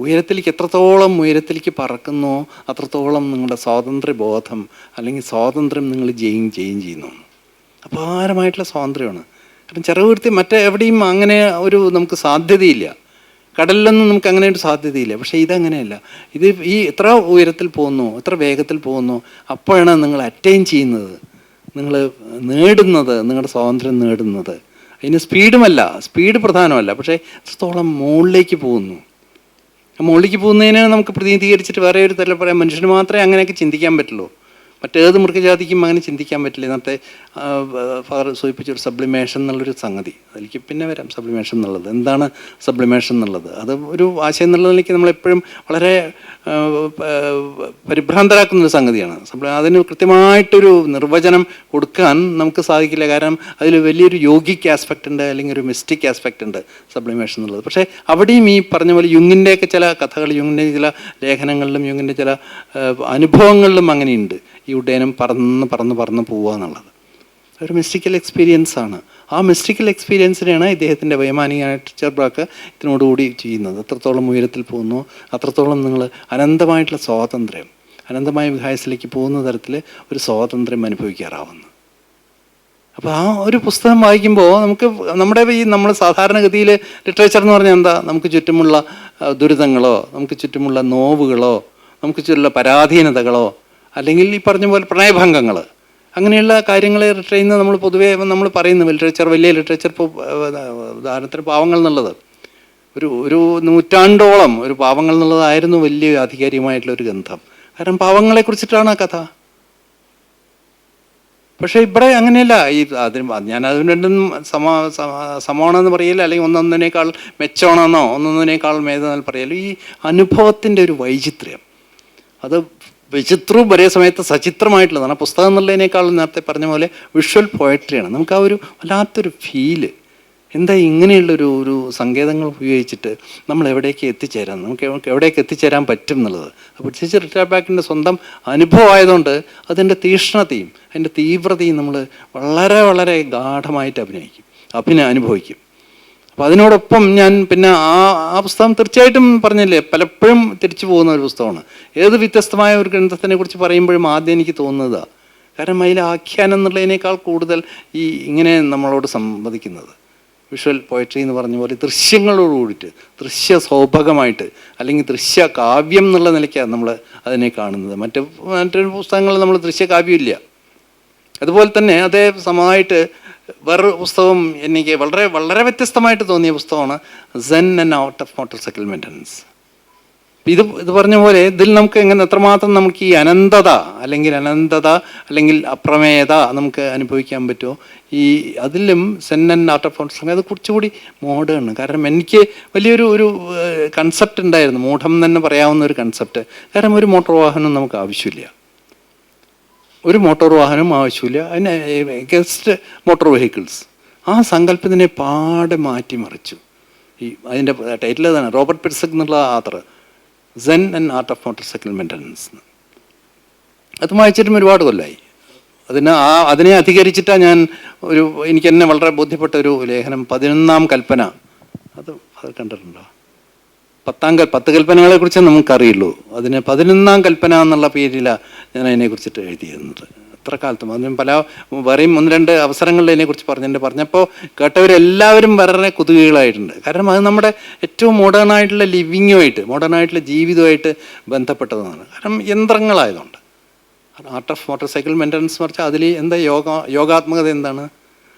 ഉയരത്തിലേക്ക് എത്രത്തോളം ഉയരത്തിലേക്ക് പറക്കുന്നോ അത്രത്തോളം നിങ്ങളുടെ സ്വാതന്ത്ര്യബോധം അല്ലെങ്കിൽ സ്വാതന്ത്ര്യം നിങ്ങൾ ചെയ്യുന്നു. അപാരമായിട്ടുള്ള സ്വാതന്ത്ര്യമാണ്. കാരണം ചെറുവൃത്തി മറ്റെവിടെയും അങ്ങനെ ഒരു നമുക്ക് സാധ്യതയില്ല. കടലിലൊന്നും നമുക്ക് അങ്ങനെ ഒരു സാധ്യതയില്ല. പക്ഷേ ഇതങ്ങനെയല്ല. ഇത് ഈ എത്ര ഉയരത്തിൽ പോകുന്നു, എത്ര വേഗത്തിൽ പോകുന്നു, അപ്പോഴാണ് നിങ്ങൾ അറ്റൈൻ ചെയ്യുന്നത്, നിങ്ങൾ നേടുന്നത്, നിങ്ങളുടെ സ്വാതന്ത്ര്യം നേടുന്നത്. അതിന് സ്പീഡ് പ്രധാനമല്ല, പക്ഷേ എത്രത്തോളം മുകളിലേക്ക് പോകുന്നു. മുകളിലേക്ക് പോകുന്നതിന് നമുക്ക് പ്രതിനിധീകരിച്ചിട്ട് വേറെ ഒരു തരം പറയാം, മനുഷ്യന് മാത്രമേ അങ്ങനെയൊക്കെ ചിന്തിക്കാൻ പറ്റുള്ളൂ. മറ്റേത് മൃഗജാതിക്കും അങ്ങനെ ചിന്തിക്കാൻ പറ്റില്ല. ഇന്നത്തെ ഫാദർ സൂചിപ്പിച്ചൊരു സബ്ലിമേഷൻ എന്നുള്ളൊരു സംഗതി, അതിലേക്ക് പിന്നെ വരാം. സബ്ലിമേഷൻ എന്നുള്ളത് എന്താണ്? സബ്ലിമേഷൻ എന്നുള്ളത് അത് ഒരു ആശയം എന്നുള്ളതിലേക്ക് നമ്മളെപ്പോഴും വളരെ പരിഭ്രാന്തരാക്കുന്നൊരു സംഗതിയാണ്. അതിന് കൃത്യമായിട്ടൊരു നിർവചനം കൊടുക്കാൻ നമുക്ക് സാധിക്കില്ല. കാരണം അതിൽ വലിയൊരു യോഗിക് ആസ്പെക്റ്റ് ഉണ്ട്, അല്ലെങ്കിൽ ഒരു മിസ്റ്റിക് ആസ്പെക്റ്റ് ഉണ്ട് സബ്ലിമേഷൻ എന്നുള്ളത്. പക്ഷേ അവിടെയും ഈ പറഞ്ഞ പോലെ യുങ്ങിൻ്റെയൊക്കെ ചില കഥകൾ, യുങ്ങിൻ്റെ ചില ലേഖനങ്ങളിലും യുങ്ങിൻ്റെ ചില അനുഭവങ്ങളിലും അങ്ങനെയുണ്ട്. ഈ ഉഡ്ഡയനം പറന്ന് പോവുക എന്നുള്ളത് ഒരു മിസ്റ്റിക്കൽ എക്സ്പീരിയൻസ് ആണ്. ആ മിസ്റ്റിക്കൽ എക്സ്പീരിയൻസിനെയാണ് ഇദ്ദേഹത്തിൻ്റെ വൈമാനികനായിട്ട് ചെർബ്രാക്ക് ഇതിനോടുകൂടി ചെയ്യുന്നത്. എത്രത്തോളം ഉയരത്തിൽ പോകുന്നു അത്രത്തോളം നിങ്ങൾ അനന്തമായിട്ടുള്ള സ്വാതന്ത്ര്യം, അനന്തമായ വികാസത്തിലേക്ക് പോകുന്ന തരത്തിൽ ഒരു സ്വാതന്ത്ര്യം അനുഭവിക്കാറാവുന്നു. അപ്പോൾ ആ ഒരു പുസ്തകം വായിക്കുമ്പോൾ നമ്മുടെ നമ്മൾ സാധാരണഗതിയിൽ ലിറ്ററേച്ചർ എന്ന് പറഞ്ഞാൽ എന്താ? നമുക്ക് ചുറ്റുമുള്ള ദുരിതങ്ങളോ, നമുക്ക് ചുറ്റുമുള്ള നോവുകളോ, നമുക്ക് ചുറ്റുമുള്ള പരാധീനതകളോ, അല്ലെങ്കിൽ ഈ പറഞ്ഞ പോലെ പ്രണയഭംഗങ്ങൾ, അങ്ങനെയുള്ള കാര്യങ്ങളെ ചെയ്യുന്ന നമ്മൾ പൊതുവേ നമ്മൾ പറയുന്നു ലിറ്ററേച്ചർ, വലിയ ലിറ്ററേച്ചർ. ഇപ്പോൾ ഉദാഹരണത്തിന് പാവങ്ങൾ എന്നുള്ളത് ഒരു നൂറ്റാണ്ടോളം ഒരു പാവങ്ങൾ എന്നുള്ളതായിരുന്നു വലിയ ആധികാരികമായിട്ടുള്ള ഒരു ഗ്രന്ഥം. കാരണം പാവങ്ങളെ കുറിച്ചിട്ടാണ് ആ കഥ. പക്ഷേ ഇവിടെ അങ്ങനെയല്ല. ഞാൻ അതിന് രണ്ടും സമാണെന്ന് പറയില്ല, അല്ലെങ്കിൽ ഒന്നൊന്നിനേക്കാൾ മെച്ചമാണെന്നോ ഒന്നൊന്നിനേക്കാൾ മേതെന്ന് പറയല്ലോ. ഈ അനുഭവത്തിൻ്റെ ഒരു വൈചിത്ര്യം, അത് വിചിത്രവും ഒരേ സമയത്ത് സചിത്രമായിട്ടുള്ളതാണ്. പുസ്തകം എന്നുള്ളതിനേക്കാൾ നേരത്തെ പറഞ്ഞ പോലെ വിഷ്വൽ പോയട്രിയാണ്. നമുക്ക് ആ ഒരു വല്ലാത്തൊരു ഫീല്, എന്താ ഇങ്ങനെയുള്ളൊരു സങ്കേതങ്ങൾ ഉപയോഗിച്ചിട്ട് നമ്മൾ എവിടേക്ക് എത്തിച്ചേരാം, നമുക്ക് എവിടേക്ക് എത്തിച്ചേരാൻ പറ്റും എന്നുള്ളത്. അപ്പോൾ റിച്ചാർഡ് ബാക്കിൻ്റെ സ്വന്തം അനുഭവമായതുകൊണ്ട് അതിൻ്റെ തീക്ഷ്ണതയും അതിൻ്റെ തീവ്രതയും നമ്മൾ വളരെ വളരെ ഗാഠമായിട്ട് അനുഭവിക്കും. അപ്പോൾ അതിനോടൊപ്പം ഞാൻ പിന്നെ ആ പുസ്തകം തീർച്ചയായിട്ടും പറഞ്ഞില്ലേ, പലപ്പോഴും തിരിച്ചു പോകുന്ന ഒരു പുസ്തകമാണ്. ഏത് വ്യത്യസ്തമായ ഒരു ഗ്രന്ഥത്തിനെ കുറിച്ച് പറയുമ്പോഴും ആദ്യം എനിക്ക് തോന്നുന്നതാണ്. കാരണം അതിൽ ആഖ്യാനം എന്നുള്ളതിനേക്കാൾ കൂടുതൽ ഇങ്ങനെ നമ്മളോട് സംവദിക്കുന്നത് വിഷ്വൽ പോയട്രി എന്ന് പറഞ്ഞ പോലെ ദൃശ്യങ്ങളോട് കൂടിയിട്ട്, ദൃശ്യ സൗഭഗമായിട്ട്, അല്ലെങ്കിൽ ദൃശ്യ കാവ്യം എന്നുള്ള നിലയ്ക്കാണ് നമ്മൾ അതിനെ കാണുന്നത്. മറ്റൊരു പുസ്തകങ്ങളിൽ നമ്മൾ ദൃശ്യകാവ്യമില്ല. അതുപോലെ തന്നെ അതേ സമമായിട്ട് വേറൊരു പുസ്തകം എനിക്ക് വളരെ വളരെ വ്യത്യസ്തമായിട്ട് തോന്നിയ പുസ്തകമാണ് Zen and art of motorcycle maintenance. ഇത് പറഞ്ഞ പോലെ ഇതിൽ നമുക്ക് എത്രമാത്രം നമുക്ക് ഈ അനന്തത അല്ലെങ്കിൽ അപ്രമേയത നമുക്ക് അനുഭവിക്കാൻ പറ്റുമോ, അതിലും Zen and art of motorcycle അത് കുറച്ചുകൂടി മോഡേൺ. കാരണം എനിക്ക് വലിയൊരു കൺസെപ്റ്റ് ഉണ്ടായിരുന്നു, മൂഢം തന്നെ പറയാവുന്ന ഒരു കൺസെപ്റ്റ്. കാരണം ഒരു മോട്ടോർ വാഹനം നമുക്ക് ആവശ്യമില്ല, അതിന് ഗസ്റ്റ് മോട്ടോർ വെഹിക്കിൾസ്. ആ സങ്കല്പത്തിനെ പാടെ മാറ്റിമറിച്ചു. അതിൻ്റെ ടൈറ്റിൽ അതാണ്, റോബർട്ട് പിർസക് എന്നുള്ള author, Zen and art of motorcycle maintenance. അത് വായിച്ചിട്ടും ഒരുപാട് കൊല്ലമായി. അതിനെ അധികരിച്ചിട്ടാണ് ഞാൻ എനിക്ക് തന്നെ വളരെ ബോധ്യപ്പെട്ട ഒരു ലേഖനം 11-ാം കൽപ്പന. അത് കണ്ടിട്ടുണ്ടോ? 10 കൽപ്പനകളെ കുറിച്ച് നമുക്കറിയുള്ളൂ. അതിന് 11-ാം കൽപ്പന എന്നുള്ള പേരിലാണ് ഞാൻ അതിനെക്കുറിച്ചിട്ട് എഴുതിയിരുന്നത്. എത്ര കാലത്തും അതിന് വേറെയും 1-2 അവസരങ്ങളിൽ അതിനെക്കുറിച്ച് പറഞ്ഞപ്പോൾ കേട്ടവരെല്ലാവരും വളരെ കുതുകികളായിട്ടുണ്ട്. കാരണം അത് നമ്മുടെ ഏറ്റവും മോഡേണായിട്ടുള്ള ലിവിങ്ങുമായിട്ട്, മോഡേണായിട്ടുള്ള ജീവിതമായിട്ട് ബന്ധപ്പെട്ടതാണ്. കാരണം യന്ത്രങ്ങളായതുകൊണ്ട് art of motorcycle maintenance എന്ന് പറഞ്ഞാൽ അതിൽ എന്താ യോഗാത്മകത എന്താണ്,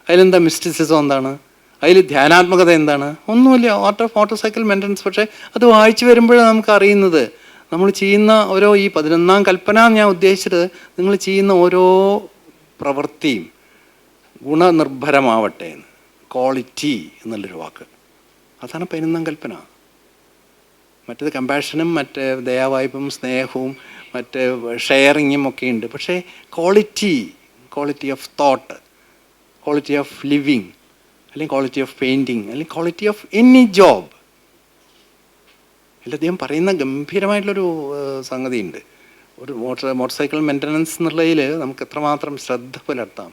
അതിലെന്താ മിസ്റ്റിസിസം എന്താണ്, അതിൽ ധ്യാനാത്മകത എന്താണ്? ഒന്നുമില്ല. Art of motorcycle maintenance. പക്ഷേ അത് വായിച്ചു വരുമ്പോഴാണ് നമുക്ക് അറിയുന്നത് നമ്മൾ ചെയ്യുന്ന ഓരോ ഈ 11ാം കൽപ്പന ഞാൻ ഉദ്ദേശിച്ചത് നിങ്ങൾ ചെയ്യുന്ന ഓരോ പ്രവൃത്തിയും ഗുണനിർഭരമാവട്ടെ എന്ന്. ക്വാളിറ്റി എന്നുള്ളൊരു വാക്ക്, അതാണ് 11ാം കൽപ്പന. മറ്റേത് കമ്പാഷനും മറ്റേ ദയാവായ്പും സ്നേഹവും മറ്റേ ഷെയറിങ്ങും ഒക്കെ ഉണ്ട്. പക്ഷേ quality of thought, quality of living, അല്ലെങ്കിൽ ക്വാളിറ്റി ഓഫ് പെയിൻറ്റിങ്, അല്ലെങ്കിൽ ക്വാളിറ്റി ഓഫ് എനി ജോബ്, അദ്ദേഹം പറയുന്ന ഗംഭീരമായിട്ടുള്ളൊരു സംഗതിയുണ്ട്. ഒരു മോട്ടോർ സൈക്കിൾ മെയിൻ്റനൻസ് എന്നുള്ളതിൽ നമുക്ക് എത്രമാത്രം ശ്രദ്ധ പുലർത്താം.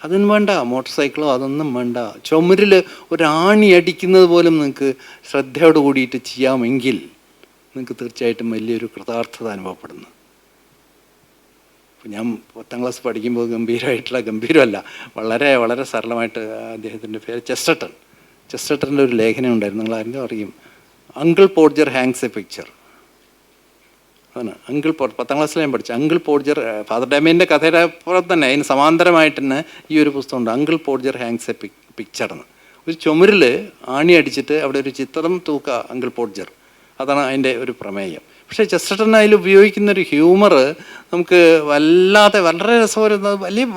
അതൊന്നും വേണ്ട, മോട്ടോർ സൈക്കിളോ അതൊന്നും വേണ്ട. ചുമരിൽ ഒരാണി അടിക്കുന്നത് പോലും നിങ്ങൾക്ക് ശ്രദ്ധയോട് കൂടിയിട്ട് ചെയ്യാമെങ്കിൽ നിങ്ങൾക്ക് തീർച്ചയായിട്ടും വലിയൊരു കൃതാർത്ഥത അനുഭവപ്പെടുന്നു. ഞാൻ 10ാം ക്ലാസ് പഠിക്കുമ്പോൾ ഗംഭീരമല്ല, വളരെ വളരെ സരളമായിട്ട് അദ്ദേഹത്തിൻ്റെ പേര് ചെസ്റ്റർട്ടൻ്റെ ഒരു ലേഖനം ഉണ്ടായിരുന്നു, നിങ്ങൾ ആരെങ്കിലും അറിയും. Uncle Podger hangs a picture. അതാണ് 10ാം ക്ലാസ്സിൽ ഞാൻ പഠിച്ചു. അങ്കിൾ പോർജർ, ഫാദർ ഡാമിയൻ്റെ കഥയുടെ പുറത്ത് തന്നെ അതിന് സമാന്തരമായിട്ട് തന്നെ ഈ ഒരു പുസ്തകമുണ്ട്, uncle Podger hangs a picture എന്ന്. ഒരു ചുമരിൽ ആണി അടിച്ചിട്ട് അവിടെ ഒരു ചിത്രം തൂക്കുക അങ്കിൾ പോർജർ, അതാണ് അതിൻ്റെ ഒരു പ്രമേയം. പക്ഷേ ചെസ്റ്റർട്ടൻ അതിൽ ഉപയോഗിക്കുന്നൊരു ഹ്യൂമർ നമുക്ക് വളരെ രസകരം,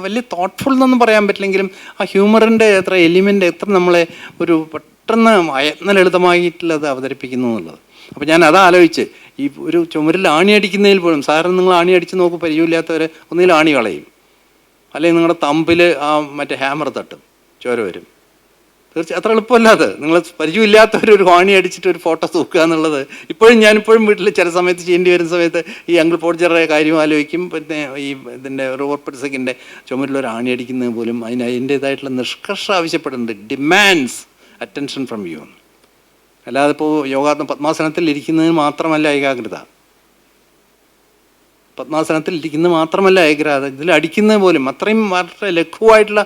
വലിയ തോട്ട്ഫുൾ എന്നൊന്നും പറയാൻ പറ്റില്ലെങ്കിലും ആ ഹ്യൂമറിൻ്റെ എത്ര എലിമെൻ്റ്, എത്ര നമ്മളെ ഒരു പെട്ടെന്ന് ലളിതമായിട്ടുള്ളത് അവതരിപ്പിക്കുന്നു എന്നുള്ളത്. അപ്പോൾ ഞാൻ ആലോചിച്ച് ഈ ഒരു ചുമരിൽ ആണി അടിക്കുന്നതിൽ പോലും, സാധാരണ നിങ്ങൾ ആണി അടിച്ച് നോക്കും, പരിചയമില്ലാത്തവരെ ഒന്നിൽ ആണി കളയും, അല്ലെങ്കിൽ നിങ്ങളുടെ തമ്പിൽ ആ മറ്റേ ഹാമർ തട്ടും, ചോര വരും. തീർച്ചയായും അത്ര എളുപ്പമല്ല അത്. നിങ്ങൾ പരിചയമില്ലാത്തവരൊരു ആണി അടിച്ചിട്ട് ഒരു ഫോട്ടോ തൂക്കുക എന്നുള്ളത് ഞാനിപ്പോഴും വീട്ടിൽ ചില സമയത്ത് ചെയ്യേണ്ടി വരുന്ന സമയത്ത് ഈ അങ്കിൾ പോർജറുടെ കാര്യം ആലോചിക്കും. പിന്നെ ഈ ഇതിൻ്റെ റോബർട്ട് പിട്സക്കിൻ്റെ ചുമരിലൊരു ആണി അടിക്കുന്നത് പോലും അതിൻ്റേതായിട്ടുള്ള നിഷ്കർഷ ആവശ്യപ്പെടുന്നുണ്ട്, ഡിമാൻഡ്സ് അറ്റൻഷൻ ഫ്രം യു. അല്ലാതെ ഇപ്പോൾ പത്മാസനത്തിൽ ഇരിക്കുന്നതിന് മാത്രമല്ല ഏകാഗ്രത, പത്മാസനത്തിൽ ഇരിക്കുന്നത് മാത്രമല്ല ഏകാഗ്രത, ഇതിൽ അടിക്കുന്നത് പോലും അത്രയും വളരെ ലഘുവായിട്ടുള്ള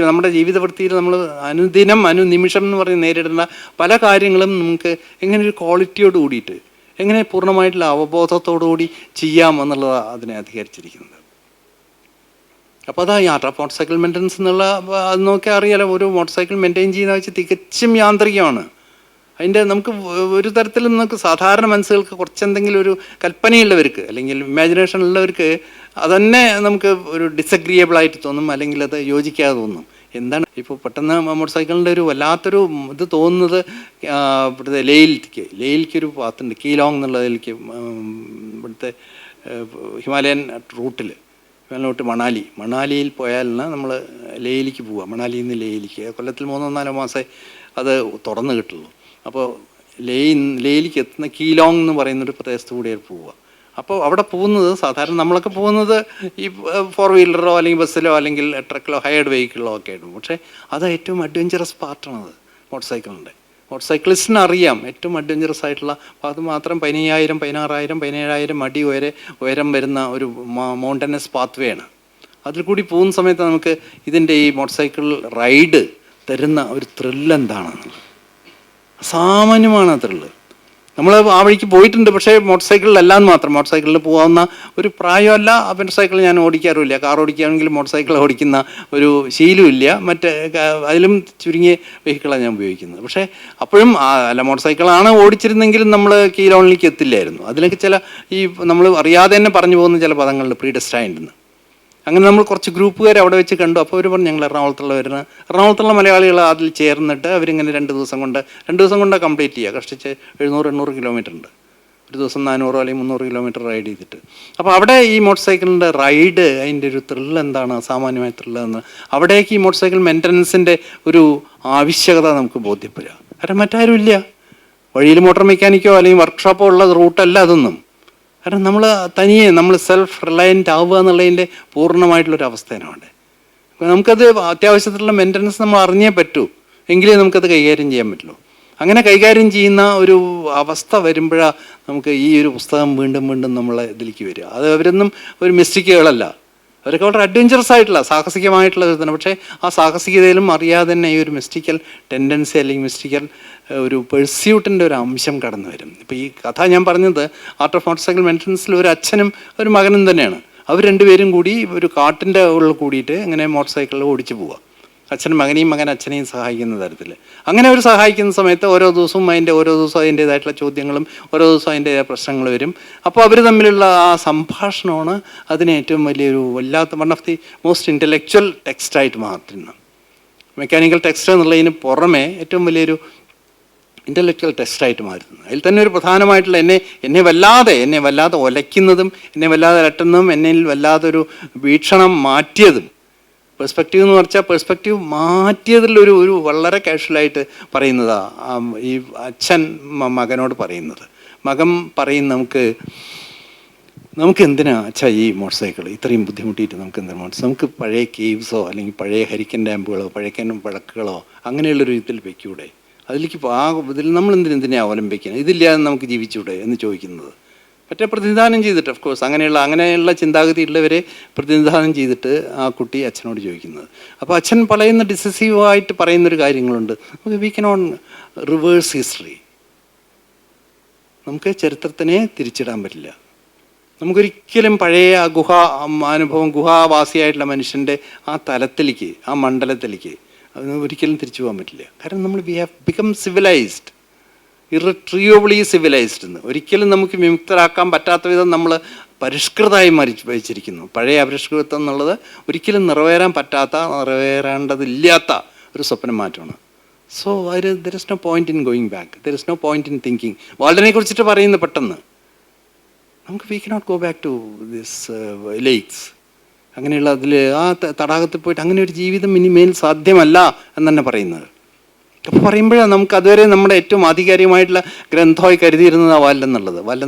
നമ്മുടെ ജീവിതവൃത്തിയിൽ നമ്മൾ അനുനിമിഷം എന്ന് പറഞ്ഞ് നേരിടുന്ന പല കാര്യങ്ങളും നമുക്ക് എങ്ങനെ ഒരു ക്വാളിറ്റിയോട് കൂടിയിട്ട്, എങ്ങനെ പൂർണ്ണമായിട്ടുള്ള അവബോധത്തോടു കൂടി ചെയ്യാം എന്നുള്ളതാണ് അതിനെ അധികരിച്ചിരിക്കുന്നത്. അപ്പോൾ അതാ ഈ art of motorcycle maintenance എന്നുള്ള, അത് നോക്കിയാൽ അറിയാലോ, ഒരു മോട്ടോർ സൈക്കിൾ മെയിൻറ്റെയിൻ ചെയ്യുന്ന വെച്ചാൽ തികച്ചും യാന്ത്രികമാണ്. അതിൻ്റെ നമുക്ക് ഒരു തരത്തിലും നമുക്ക് സാധാരണ മനസ്സുകൾക്ക് കുറച്ചെന്തെങ്കിലും ഒരു കൽപ്പനയുള്ളവർക്ക് അല്ലെങ്കിൽ ഇമാജിനേഷൻ ഉള്ളവർക്ക് അതന്നെ നമുക്ക് ഒരു ഡിസഗ്രിയബിളായിട്ട് തോന്നും, അല്ലെങ്കിൽ അത് യോജിക്കാതെ തോന്നും. എന്താണ് ഇപ്പോൾ പെട്ടെന്ന് മോട്ടോർ സൈക്കിളിൻ്റെ ഒരു വല്ലാത്തൊരു ഇത് തോന്നുന്നത്, ഇവിടുത്തെ ലേയിലേക്കൊരു പാത്തുണ്ട്, കീലോങ് എന്നുള്ളതിലേക്ക്, ഇവിടുത്തെ ഹിമാലയൻ റൂട്ടിൽ മണാലിയിൽ പോയാലാണ് നമ്മൾ ലേയിലേക്ക് പോവുക. മണാലിയിൽ നിന്ന് ലേയിലേക്ക് കൊല്ലത്തിൽ 3-4 മാസമേ അത് തുറന്നു കിട്ടുള്ളൂ. അപ്പോൾ ലേയിലേക്ക് എത്തുന്ന കീലോങ് എന്ന് പറയുന്നൊരു പ്രദേശത്ത് കൂടിയാണ് പോവുക. അപ്പോൾ അവിടെ പോകുന്നത് സാധാരണ നമ്മളൊക്കെ പോകുന്നത് ഈ 4 വീലറോ അല്ലെങ്കിൽ ബസ്സിലോ അല്ലെങ്കിൽ ട്രക്കിലോ ഹയർഡ് വെഹിക്കിളിലോ ഒക്കെ ആയിരുന്നു. പക്ഷേ അത് ഏറ്റവും അഡ്വഞ്ചറസ് പാർട്ടാണത് മോട്ടോർ സൈക്കിളിൻ്റെ. മോട്ടോർ സൈക്കിളിസ്റ്റിന് അറിയാം ഏറ്റവും അഡ്വഞ്ചറസ് ആയിട്ടുള്ള അത് മാത്രം 15,000, 16,000, 17,000 അടി ഉയരം വരുന്ന ഒരു മൗണ്ടനസ് പാത്വേ ആണ്. അതിൽ കൂടി പോകുന്ന സമയത്ത് നമുക്ക് ഇതിൻ്റെ ഈ മോട്ടോർ സൈക്കിൾ റൈഡ് തരുന്ന ഒരു ത്രില്ല് എന്താണെന്ന്, അസാമാന്യമാണ് ആ ത്രില്ല്. നമ്മൾ ആ വഴിക്ക് പോയിട്ടുണ്ട്, പക്ഷേ മോട്ടോർ സൈക്കിളിലല്ലാന്ന് മാത്രം. മോട്ടോർ സൈക്കിളിൽ പോകാവുന്ന ഒരു പ്രായമല്ല. മോട്ടോർ സൈക്കിൾ ഞാൻ ഓടിക്കാറുമില്ല. കാർ ഓടിക്കുകയാണെങ്കിൽ മോട്ടോർ സൈക്കിൾ ഓടിക്കുന്ന ഒരു ശീലമില്ല. അതിലും ചുരുങ്ങിയ വെഹിക്കിളാണ് ഞാൻ ഉപയോഗിക്കുന്നത്. പക്ഷേ അപ്പോഴും മോട്ടോർ സൈക്കിളാണ് ഓടിച്ചിരുന്നെങ്കിലും നമ്മൾ കീലോണിലേക്ക് എത്തില്ലായിരുന്നു. അതിലൊക്കെ ചില ഈ നമ്മൾ അറിയാതെ തന്നെ പറഞ്ഞു പോകുന്ന ചില പദങ്ങളുണ്ട്, പ്രീഡെസ്റ്റൈൻഡ്. അങ്ങനെ നമ്മൾ കുറച്ച് ഗ്രൂപ്പുകാർ അവിടെ വെച്ച് കണ്ടു. അപ്പോൾ അവർ പറഞ്ഞു ഞങ്ങൾ എറണാകുളത്തുള്ള മലയാളികൾ അതിൽ ചേർന്നിട്ട് അവരിങ്ങനെ 2 ദിവസം കൊണ്ട് കംപ്ലീറ്റ് ചെയ്യുക. കഷ്ടിച്ച് 700-800 കിലോമീറ്റർ ഉണ്ട്. ഒരു ദിവസം 400 അല്ലെങ്കിൽ 300 കിലോമീറ്റർ റൈഡ് ചെയ്തിട്ട്. അപ്പോൾ അവിടെ ഈ മോട്ടോർ സൈക്കിളിൻ്റെ റൈഡ്, അതിൻ്റെ ഒരു ത്രില്ല് എന്താണ്, അസാമാന്യമായ ത്രില്ലെന്ന് അവിടേക്ക് ഈ മോട്ടോർ സൈക്കിൾ മെയിൻ്റനൻസിൻ്റെ ഒരു ആവശ്യകത നമുക്ക് ബോധ്യപ്പെടുക. കാരണം മറ്റാരും ഇല്ല, വഴിയിൽ മോട്ടോർ മെക്കാനിക്കോ അല്ലെങ്കിൽ വർക്ക്ഷോപ്പോ ഉള്ള റൂട്ടല്ല അതൊന്നും. കാരണം നമ്മൾ സെൽഫ് റിലയൻ്റ് ആവുക എന്നുള്ളതിൻ്റെ പൂർണ്ണമായിട്ടുള്ളൊരു അവസ്ഥയാണ് അവിടെ. നമുക്കത് അത്യാവശ്യത്തിലുള്ള മെയിൻ്റനൻസ് നമ്മൾ അറിഞ്ഞേ പറ്റൂ, എങ്കിലേ നമുക്കത് കൈകാര്യം ചെയ്യാൻ പറ്റുള്ളൂ. അങ്ങനെ കൈകാര്യം ചെയ്യുന്ന ഒരു അവസ്ഥ വരുമ്പോഴാണ് നമുക്ക് ഈ ഒരു പുസ്തകം വീണ്ടും നമ്മളെ ഇതിലേക്ക് വരിക. അത് അവരൊന്നും ഒരു മിസ്റ്റേക്കുകളല്ല, അവരൊക്കെ വളരെ അഡ്വഞ്ചറസ് ആയിട്ടുള്ള സാഹസികമായിട്ടുള്ള ഇതാണ്. പക്ഷേ ആ സാഹസികതയിലും അറിയാതെ തന്നെ ഈ ഒരു മിസ്റ്റിക്കൽ ടെൻഡൻസി അല്ലെങ്കിൽ മിസ്റ്റിക്കൽ ഒരു പെർസ്യൂട്ടിൻ്റെ ഒരു അംശം കടന്നു വരും. ഇപ്പോൾ ഈ കഥ ഞാൻ പറഞ്ഞത് ആർട്ട് ഓഫ് മോട്ടോർ സൈക്കിൾ മെയിൻ്റനൻസിൽ ഒരു അച്ഛനും ഒരു മകനും തന്നെയാണ്. അവർ രണ്ടുപേരും കൂടി ഒരു കാട്ടിൻ്റെ ഉള്ളിൽ കൂടിയിട്ട് ഇങ്ങനെ മോട്ടോർ സൈക്കിളിൽ ഓടിച്ചു പോവുക. അച്ഛൻ മകനെയും, മകൻ അച്ഛനെയും സഹായിക്കുന്ന തരത്തിൽ. അങ്ങനെ അവർ സഹായിക്കുന്ന സമയത്ത് ഓരോ ദിവസവും അതിൻ്റേതായിട്ടുള്ള ചോദ്യങ്ങളും ഓരോ ദിവസവും അതിൻ്റെതായ പ്രശ്നങ്ങൾ വരും. അപ്പോൾ അവർ തമ്മിലുള്ള ആ സംഭാഷണമാണ് അതിനെ ഏറ്റവും വലിയൊരു one of the most intellectual ടെക്സ്റ്റായിട്ട് മാറ്റുന്നത്. മെക്കാനിക്കൽ ടെക്സ്റ്റ് എന്നുള്ളതിന് പുറമെ ഏറ്റവും വലിയൊരു ഇൻ്റലക്ച്വൽ ടെക്സ്റ്റായിട്ട് മാറ്റുന്നത്. അതിൽ തന്നെ ഒരു പ്രധാനമായിട്ടുള്ള എന്നെ വല്ലാതെ ഒലയ്ക്കുന്നതും എന്നെ വല്ലാതെ അലട്ടുന്നതും എന്നിൽ വല്ലാതൊരു വീക്ഷണം മാറ്റിയതും, പെർസ്പെക്റ്റീവ് എന്ന് പറഞ്ഞാൽ പെർസ്പെക്റ്റീവ് മാറ്റിയതിലൊരു വളരെ കാഷ്വലായിട്ട് പറയുന്നതാണ് ഈ അച്ഛൻ മകനോട് പറയുന്നത്. മകൻ പറയും, നമുക്ക് എന്തിനാ അച്ഛാ ഈ മോട്ടോർ സൈക്കിൾ ഇത്രയും ബുദ്ധിമുട്ടിയിട്ട് നമുക്ക് പഴയ കേവ്സോ അല്ലെങ്കിൽ പഴയ ഹരിക്കൻ ഡാമ്പുകളോ പഴയ വിളക്കുകളോ അങ്ങനെയുള്ളൊരു ഇതിൽ വെക്കൂടെ, ഇതിൽ നമ്മൾ എന്തിനെ അവലംബിക്കണം, ഇതില്ലാതെ നമുക്ക് ജീവിച്ചൂടെ എന്ന് ചോദിക്കുന്നത്. മറ്റേ പ്രതിനിധാനം ചെയ്തിട്ട്, ഓഫ് കോഴ്സ് അങ്ങനെയുള്ള ചിന്താഗതി ഉള്ളവരെ പ്രതിനിധാനം ചെയ്തിട്ട് ആ കുട്ടി അച്ഛനോട് ചോദിക്കുന്നത്. അപ്പോൾ അച്ഛൻ ഡിസിസീവായിട്ട് പറയുന്നൊരു കാര്യങ്ങളുണ്ട്. We cannot reverse history. നമുക്ക് ചരിത്രത്തിനെ തിരിച്ചിടാൻ പറ്റില്ല. നമുക്കൊരിക്കലും പഴയ ഗുഹാവാസിയായിട്ടുള്ള മനുഷ്യൻ്റെ ആ തലത്തിലേക്ക്, ആ മണ്ഡലത്തിലേക്ക് ഒരിക്കലും തിരിച്ചു പോകാൻ പറ്റില്ല. കാരണം we have become civilised, irretrievably civilised എന്ന്. ഒരിക്കലും നമുക്ക് വിമുക്തരാക്കാൻ പറ്റാത്ത വിധം നമ്മൾ പരിഷ്കൃതമായി വെച്ചിരിക്കുന്നു. പഴയ അപരിഷ്കൃതം എന്നുള്ളത് ഒരിക്കലും നിറവേറേണ്ടതില്ലാത്ത ഒരു സ്വപ്നം മാറ്റമാണ്. So there is no point in going back, there is no point in thinking. വാൾഡനെ കുറിച്ചിട്ട് പറയുന്നത് പെട്ടെന്ന് we cannot go back to this lakes. അങ്ങനെയുള്ള അതിൽ ആ തടാകത്തിൽ പോയിട്ട് അങ്ങനെ ഒരു ജീവിതം ഇനിമേൽ സാധ്യമല്ല എന്ന് തന്നെ പറയുന്നത്. അപ്പോൾ പറയുമ്പോഴാണ് നമുക്ക് അതുവരെ നമ്മുടെ ഏറ്റവും ആധികാരികമായിട്ടുള്ള ഗ്രന്ഥമായി കരുതിയിരുന്നത് ആ വാല്ലെന്നുള്ളത്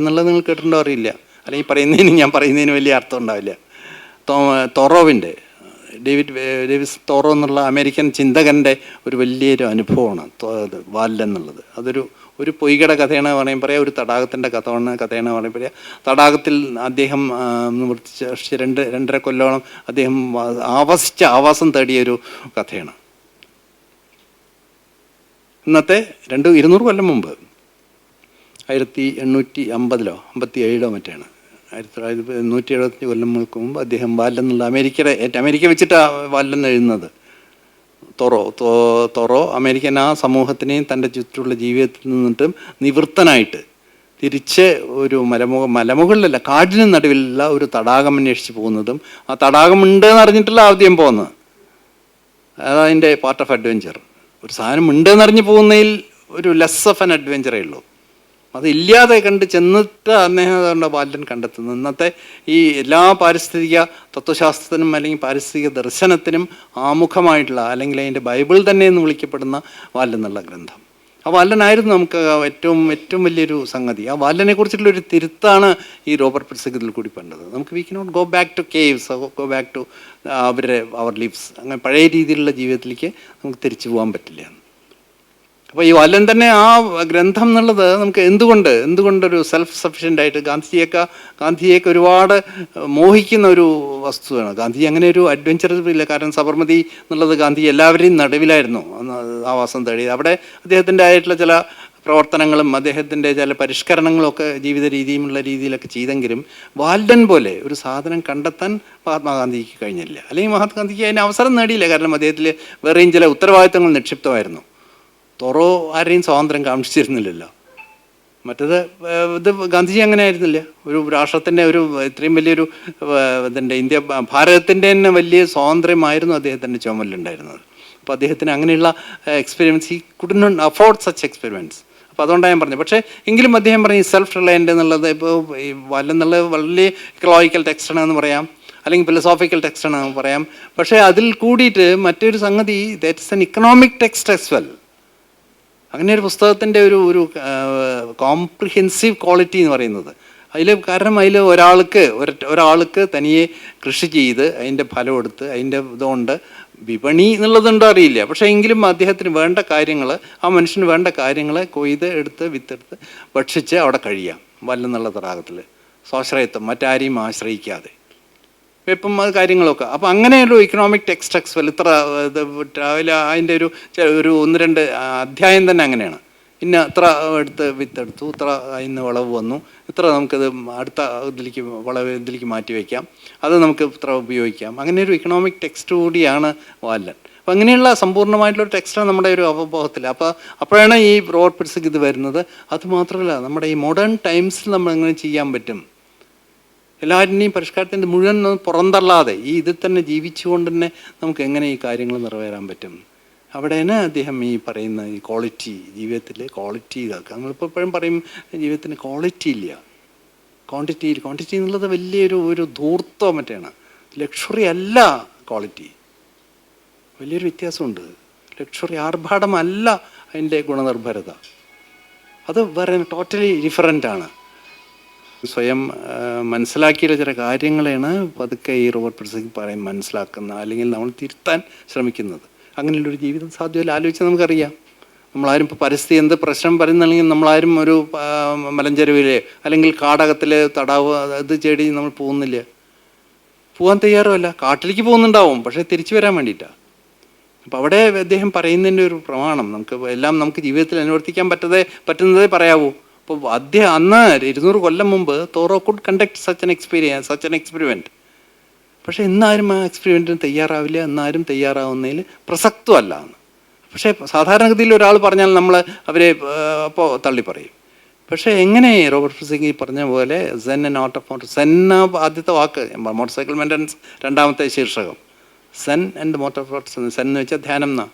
നിങ്ങൾ കേട്ടിട്ടുണ്ടോ അറിയില്ല, അല്ലെങ്കിൽ ഞാൻ പറയുന്നതിന് വലിയ അർത്ഥം ഉണ്ടാവില്ല. തോറോവിൻ്റെ ഡേവിസ് തോറോ എന്നുള്ള അമേരിക്കൻ ചിന്തകൻ്റെ ഒരു വലിയൊരു അനുഭവമാണ് വാല്ലെന്നുള്ളത്. ഒരു പൊയ്കയുടെ കഥയാണ് വേണമെങ്കിൽ പറയാം, ഒരു തടാകത്തിൻ്റെ കഥയാണ് വേണമെങ്കിൽ പറയാം. തടാകത്തിൽ അദ്ദേഹം നിവർത്തിച്ച 2.5 കൊല്ലോളം അദ്ദേഹം ആവാസം തേടിയൊരു കഥയാണ്. ഇന്നത്തെ 200 കൊല്ലം മുമ്പ് 1850 57 മറ്റാണ്, 1975 കൊല്ലങ്ങൾക്ക് മുമ്പ് അദ്ദേഹം വാല്ലെന്നുള്ള അമേരിക്ക വെച്ചിട്ട് വാല്ലെന്ന് എഴുതുന്നത്. തോറോ അമേരിക്കൻ ആ സമൂഹത്തിനെയും തൻ്റെ ചുറ്റുമുള്ള ജീവിതത്തിൽ നിന്നിട്ടും നിവൃത്തനായിട്ട് തിരിച്ച് ഒരു മലമുകളിലല്ല കാടിന് നടുവിലുള്ള ഒരു തടാകം അന്വേഷിച്ച് പോകുന്നതും ആ തടാകം ഉണ്ടെന്ന് അറിഞ്ഞിട്ടുള്ള ആദ്യം പോകുന്നത്. അതതിൻ്റെ പാർട്ട് ഓഫ് അഡ്വഞ്ചർ. ഒരു സാധനം ഉണ്ടെന്ന് അറിഞ്ഞ് പോകുന്നതിൽ ഒരു ലെസ് ഓഫ് ആൻ അഡ്വഞ്ചറേ ഉള്ളൂ. അതില്ലാതെ കണ്ട് ചെന്നിട്ട് അദ്ദേഹം ബാല്യൻ കണ്ടെത്തുന്നത്. ഇന്നത്തെ ഈ എല്ലാ പാരിസ്ഥിതിക തത്വശാസ്ത്രത്തിനും അല്ലെങ്കിൽ പാരിസ്ഥിതിക ദർശനത്തിനും ആമുഖമായിട്ടുള്ള അല്ലെങ്കിൽ അതിൻ്റെ ബൈബിൾ തന്നെ എന്ന് വിളിക്കപ്പെടുന്ന വാല്യൻ എന്നുള്ള ഗ്രന്ഥം. ആ വാല്യനായിരുന്നു നമുക്ക് ഏറ്റവും വലിയൊരു സംഗതി. ആ വാല്യനെ കുറിച്ചിട്ടുള്ളൊരു തിരുത്താണ് ഈ റോബർട്ട് പിൽസിംഗ് കൂടി വേണ്ടത്. നമുക്ക് we cannot go back to caves, go back to our lives. അങ്ങനെ പഴയ രീതിയിലുള്ള ജീവിതത്തിലേക്ക് നമുക്ക് തിരിച്ചു പോകാൻ പറ്റില്ല. അപ്പോൾ ഈ വാല്യൻ തന്നെ ആ ഗ്രന്ഥം എന്നുള്ളത് നമുക്ക് എന്തുകൊണ്ടൊരു സെൽഫ് സഫിഷ്യൻ്റ് ആയിട്ട് ഗാന്ധിയൊക്കെ ഒരുപാട് മോഹിക്കുന്ന ഒരു വസ്തുവാണ്. ഗാന്ധി അങ്ങനെ ഒരു അഡ്വഞ്ചർ ഇല്ല. കാരണം സബർമതി എന്നുള്ളത് ഗാന്ധി എല്ലാവരെയും നടുവിലായിരുന്നു ആവാസം തേടിയത്. അവിടെ അദ്ദേഹത്തിൻ്റെ ആയിട്ടുള്ള ചില പ്രവർത്തനങ്ങളും അദ്ദേഹത്തിൻ്റെ ചില പരിഷ്കരണങ്ങളൊക്കെ ജീവിത രീതിയിലൊക്കെ ചെയ്തെങ്കിലും വാല്യൻ പോലെ ഒരു സാധനം കണ്ടെത്താൻ മഹാത്മാഗാന്ധിക്ക് കഴിഞ്ഞില്ല. അല്ലെങ്കിൽ മഹാത്മാഗാന്ധിക്ക് അതിന് അവസരം നേടിയില്ല. കാരണം അദ്ദേഹത്തിൽ വേറെയും ചില ഉത്തരവാദിത്തങ്ങൾ നിക്ഷിപ്തമായിരുന്നു. തോറോ ആരെയും സ്വാതന്ത്ര്യം കാക്ഷിച്ചിരുന്നില്ലല്ലോ. മറ്റേത് ഗാന്ധിജി അങ്ങനെ ആയിരുന്നില്ല. ഒരു രാഷ്ട്രത്തിൻ്റെ ഇത്രയും വലിയൊരു ഭാരതത്തിൻ്റെ തന്നെ വലിയ സ്വാതന്ത്ര്യമായിരുന്നു അദ്ദേഹത്തിൻ്റെ ചുമലിലുണ്ടായിരുന്നത്. അപ്പോൾ അദ്ദേഹത്തിന് അങ്ങനെയുള്ള എക്സ്പെരിമെൻറ്റ്സ് ഈ കുഡ്നോട്ട് അഫോർഡ് സച്ച് എക്സ്പെരിമെൻറ്റ്സ്. അപ്പോൾ അതുകൊണ്ടാണ് ഞാൻ പറഞ്ഞത്. പക്ഷേ എങ്കിലും അദ്ദേഹം പറയും സെൽഫ് റിലയൻ്റ് എന്നുള്ളത് ഇപ്പോൾ ഈ വാല്ലെന്നുള്ളത് വളരെ ഇക്കോളജിക്കൽ ടെക്സ്റ്റാണെന്ന് പറയാം, അല്ലെങ്കിൽ ഫിലോസോഫിക്കൽ ടെക്സ്റ്റാണെന്ന് പറയാം. പക്ഷേ അതിൽ കൂടിയിട്ട് മറ്റൊരു സംഗതി that is an economic text as well. അങ്ങനെ ഒരു പുസ്തകത്തിൻ്റെ ഒരു കോംപ്രിഹെൻസീവ് ക്വാളിറ്റി എന്ന് പറയുന്നത് കാരണം അതിൽ ഒരാൾക്ക് തനിയെ കൃഷി ചെയ്ത് അതിൻ്റെ ഫലം എടുത്ത് അതിൻ്റെ ഇതുകൊണ്ട് വിപണി എന്നുള്ളതുണ്ടോ അറിയില്ല. പക്ഷേ എങ്കിലും അദ്ദേഹത്തിന് വേണ്ട കാര്യങ്ങൾ, ആ മനുഷ്യന് വേണ്ട കാര്യങ്ങൾ കൊയ്ത് എടുത്ത് വിത്തെടുത്ത് ഭക്ഷിച്ച് അവിടെ കഴിയാം വല്ലെന്നുള്ള തടാകത്തിൽ സ്വാശ്രയത്വം, മറ്റാരെയും ആശ്രയിക്കാതെ ഇപ്പം അത് കാര്യങ്ങളൊക്കെ. അപ്പോൾ അങ്ങനെയൊരു ഇക്കണോമിക് ടെക്സ്റ്റ് വെൽ ഇത്ര അതിൻ്റെ ഒരു 1-2 അധ്യായം തന്നെ അങ്ങനെയാണ്. ഇന്ന ഇത്ര എടുത്ത് വിത്തെടുത്തു, ഇത്ര ഇന്ന് വിളവ് വന്നു, ഇത്ര നമുക്കത് അടുത്ത ഇതിലേക്ക് മാറ്റി വയ്ക്കാം, അത് നമുക്ക് ഇത്ര ഉപയോഗിക്കാം. അങ്ങനെ ഒരു ഇക്കണോമിക് ടെക്സ്റ്റ് കൂടിയാണ് വാല്ലൻ. അപ്പം അങ്ങനെയുള്ള സമ്പൂർണ്ണമായിട്ടുള്ള ടെക്സ്റ്റാണ് നമ്മുടെ ഒരു അവബോധത്തിൽ. അപ്പോഴാണ് ഈ റോബർട്ട് പിഴ്സക്ക് ഇത് വരുന്നത്. അതുമാത്രമല്ല, നമ്മുടെ ഈ മോഡേൺ ടൈംസിൽ നമ്മൾ എങ്ങനെ ചെയ്യാൻ പറ്റും, എല്ലാവരുടെയും പരിഷ്കാരത്തിൻ്റെ മുഴുവൻ പുറന്തള്ളാതെ ഈ ഇതിൽ തന്നെ ജീവിച്ചുകൊണ്ട് തന്നെ നമുക്ക് എങ്ങനെ ഈ കാര്യങ്ങൾ നിറവേറാൻ പറ്റും. അവിടെയാണ് അദ്ദേഹം ഈ പറയുന്ന ഈ ക്വാളിറ്റി, ജീവിതത്തിൽ ക്വാളിറ്റി ഇതാക്കുക. നമ്മളിപ്പോൾ എപ്പോഴും പറയും ജീവിതത്തിന് ക്വാളിറ്റി ഇല്ല, ക്വാണ്ടിറ്റി എന്നുള്ളത് വലിയൊരു ധൂർത്തം മറ്റാണ്. ലക്ഷറി അല്ല ക്വാളിറ്റി, വലിയൊരു വ്യത്യാസമുണ്ട്. ലക്ഷറി ആർഭാടമല്ല അതിൻ്റെ ഗുണനിർഭരത, അത് വേറെ ടോട്ടലി ഡിഫറൻ്റാണ്. സ്വയം മനസ്സിലാക്കിയ ചില കാര്യങ്ങളാണ് പതുക്കെ ഈ റോബർട്ട് പിഴ്സക്ക് മനസ്സിലാക്കുന്ന, അല്ലെങ്കിൽ നമ്മൾ തിരുത്താൻ ശ്രമിക്കുന്നത്. അങ്ങനെയുള്ളൊരു ജീവിതം സാധ്യമല്ല. ആലോചിച്ചാൽ നമുക്കറിയാം. നമ്മളാരും ഇപ്പോൾ പരിസ്ഥിതി എന്ത് പ്രശ്നം പറയുന്നുണ്ടെങ്കിൽ നമ്മളാരും ഒരു മലഞ്ചെരുവിലെ അല്ലെങ്കിൽ കാടകത്തിലെ തടാവ് ഇത് ചേടി നമ്മൾ പോകുന്നില്ല, പോകാൻ തയ്യാറുമല്ല. കാട്ടിലേക്ക് പോകുന്നുണ്ടാവും, പക്ഷേ തിരിച്ചു വരാൻ വേണ്ടിയിട്ടാണ്. അപ്പോൾ അവിടെ അദ്ദേഹം പറയുന്നതിൻ്റെ ഒരു പ്രമാണം നമുക്ക് ജീവിതത്തിൽ അനുവർത്തിക്കാൻ പറ്റുന്നതേ പറയാവൂ. അപ്പോൾ അദ്ദേഹം അന്ന് 200 കൊല്ലം മുമ്പ് തോറോ could conduct such an experiment. പക്ഷേ ഇന്നാരും ആ എക്സ്പെരിമെൻറ്റിന് തയ്യാറാവില്ല, എന്നാരും തയ്യാറാവുന്നതിൽ പ്രസക്തമല്ല എന്ന്. പക്ഷേ സാധാരണഗതിയിൽ ഒരാൾ പറഞ്ഞാൽ നമ്മൾ അവരെ അപ്പോൾ തള്ളിപ്പറയും. പക്ഷേ എങ്ങനെ റോബർട്ട് പിഴ്സക്ക് പറഞ്ഞ പോലെ Zen and art of motor, Zen ആദ്യത്തെ വാക്ക്, മോട്ടോർ സൈക്കിൾ മെയിൻ്റനൻസ് രണ്ടാമത്തെ ശീർഷകം, Zen and motor forts. Zen എന്ന് വെച്ചാൽ ധ്യാനം എന്നാ.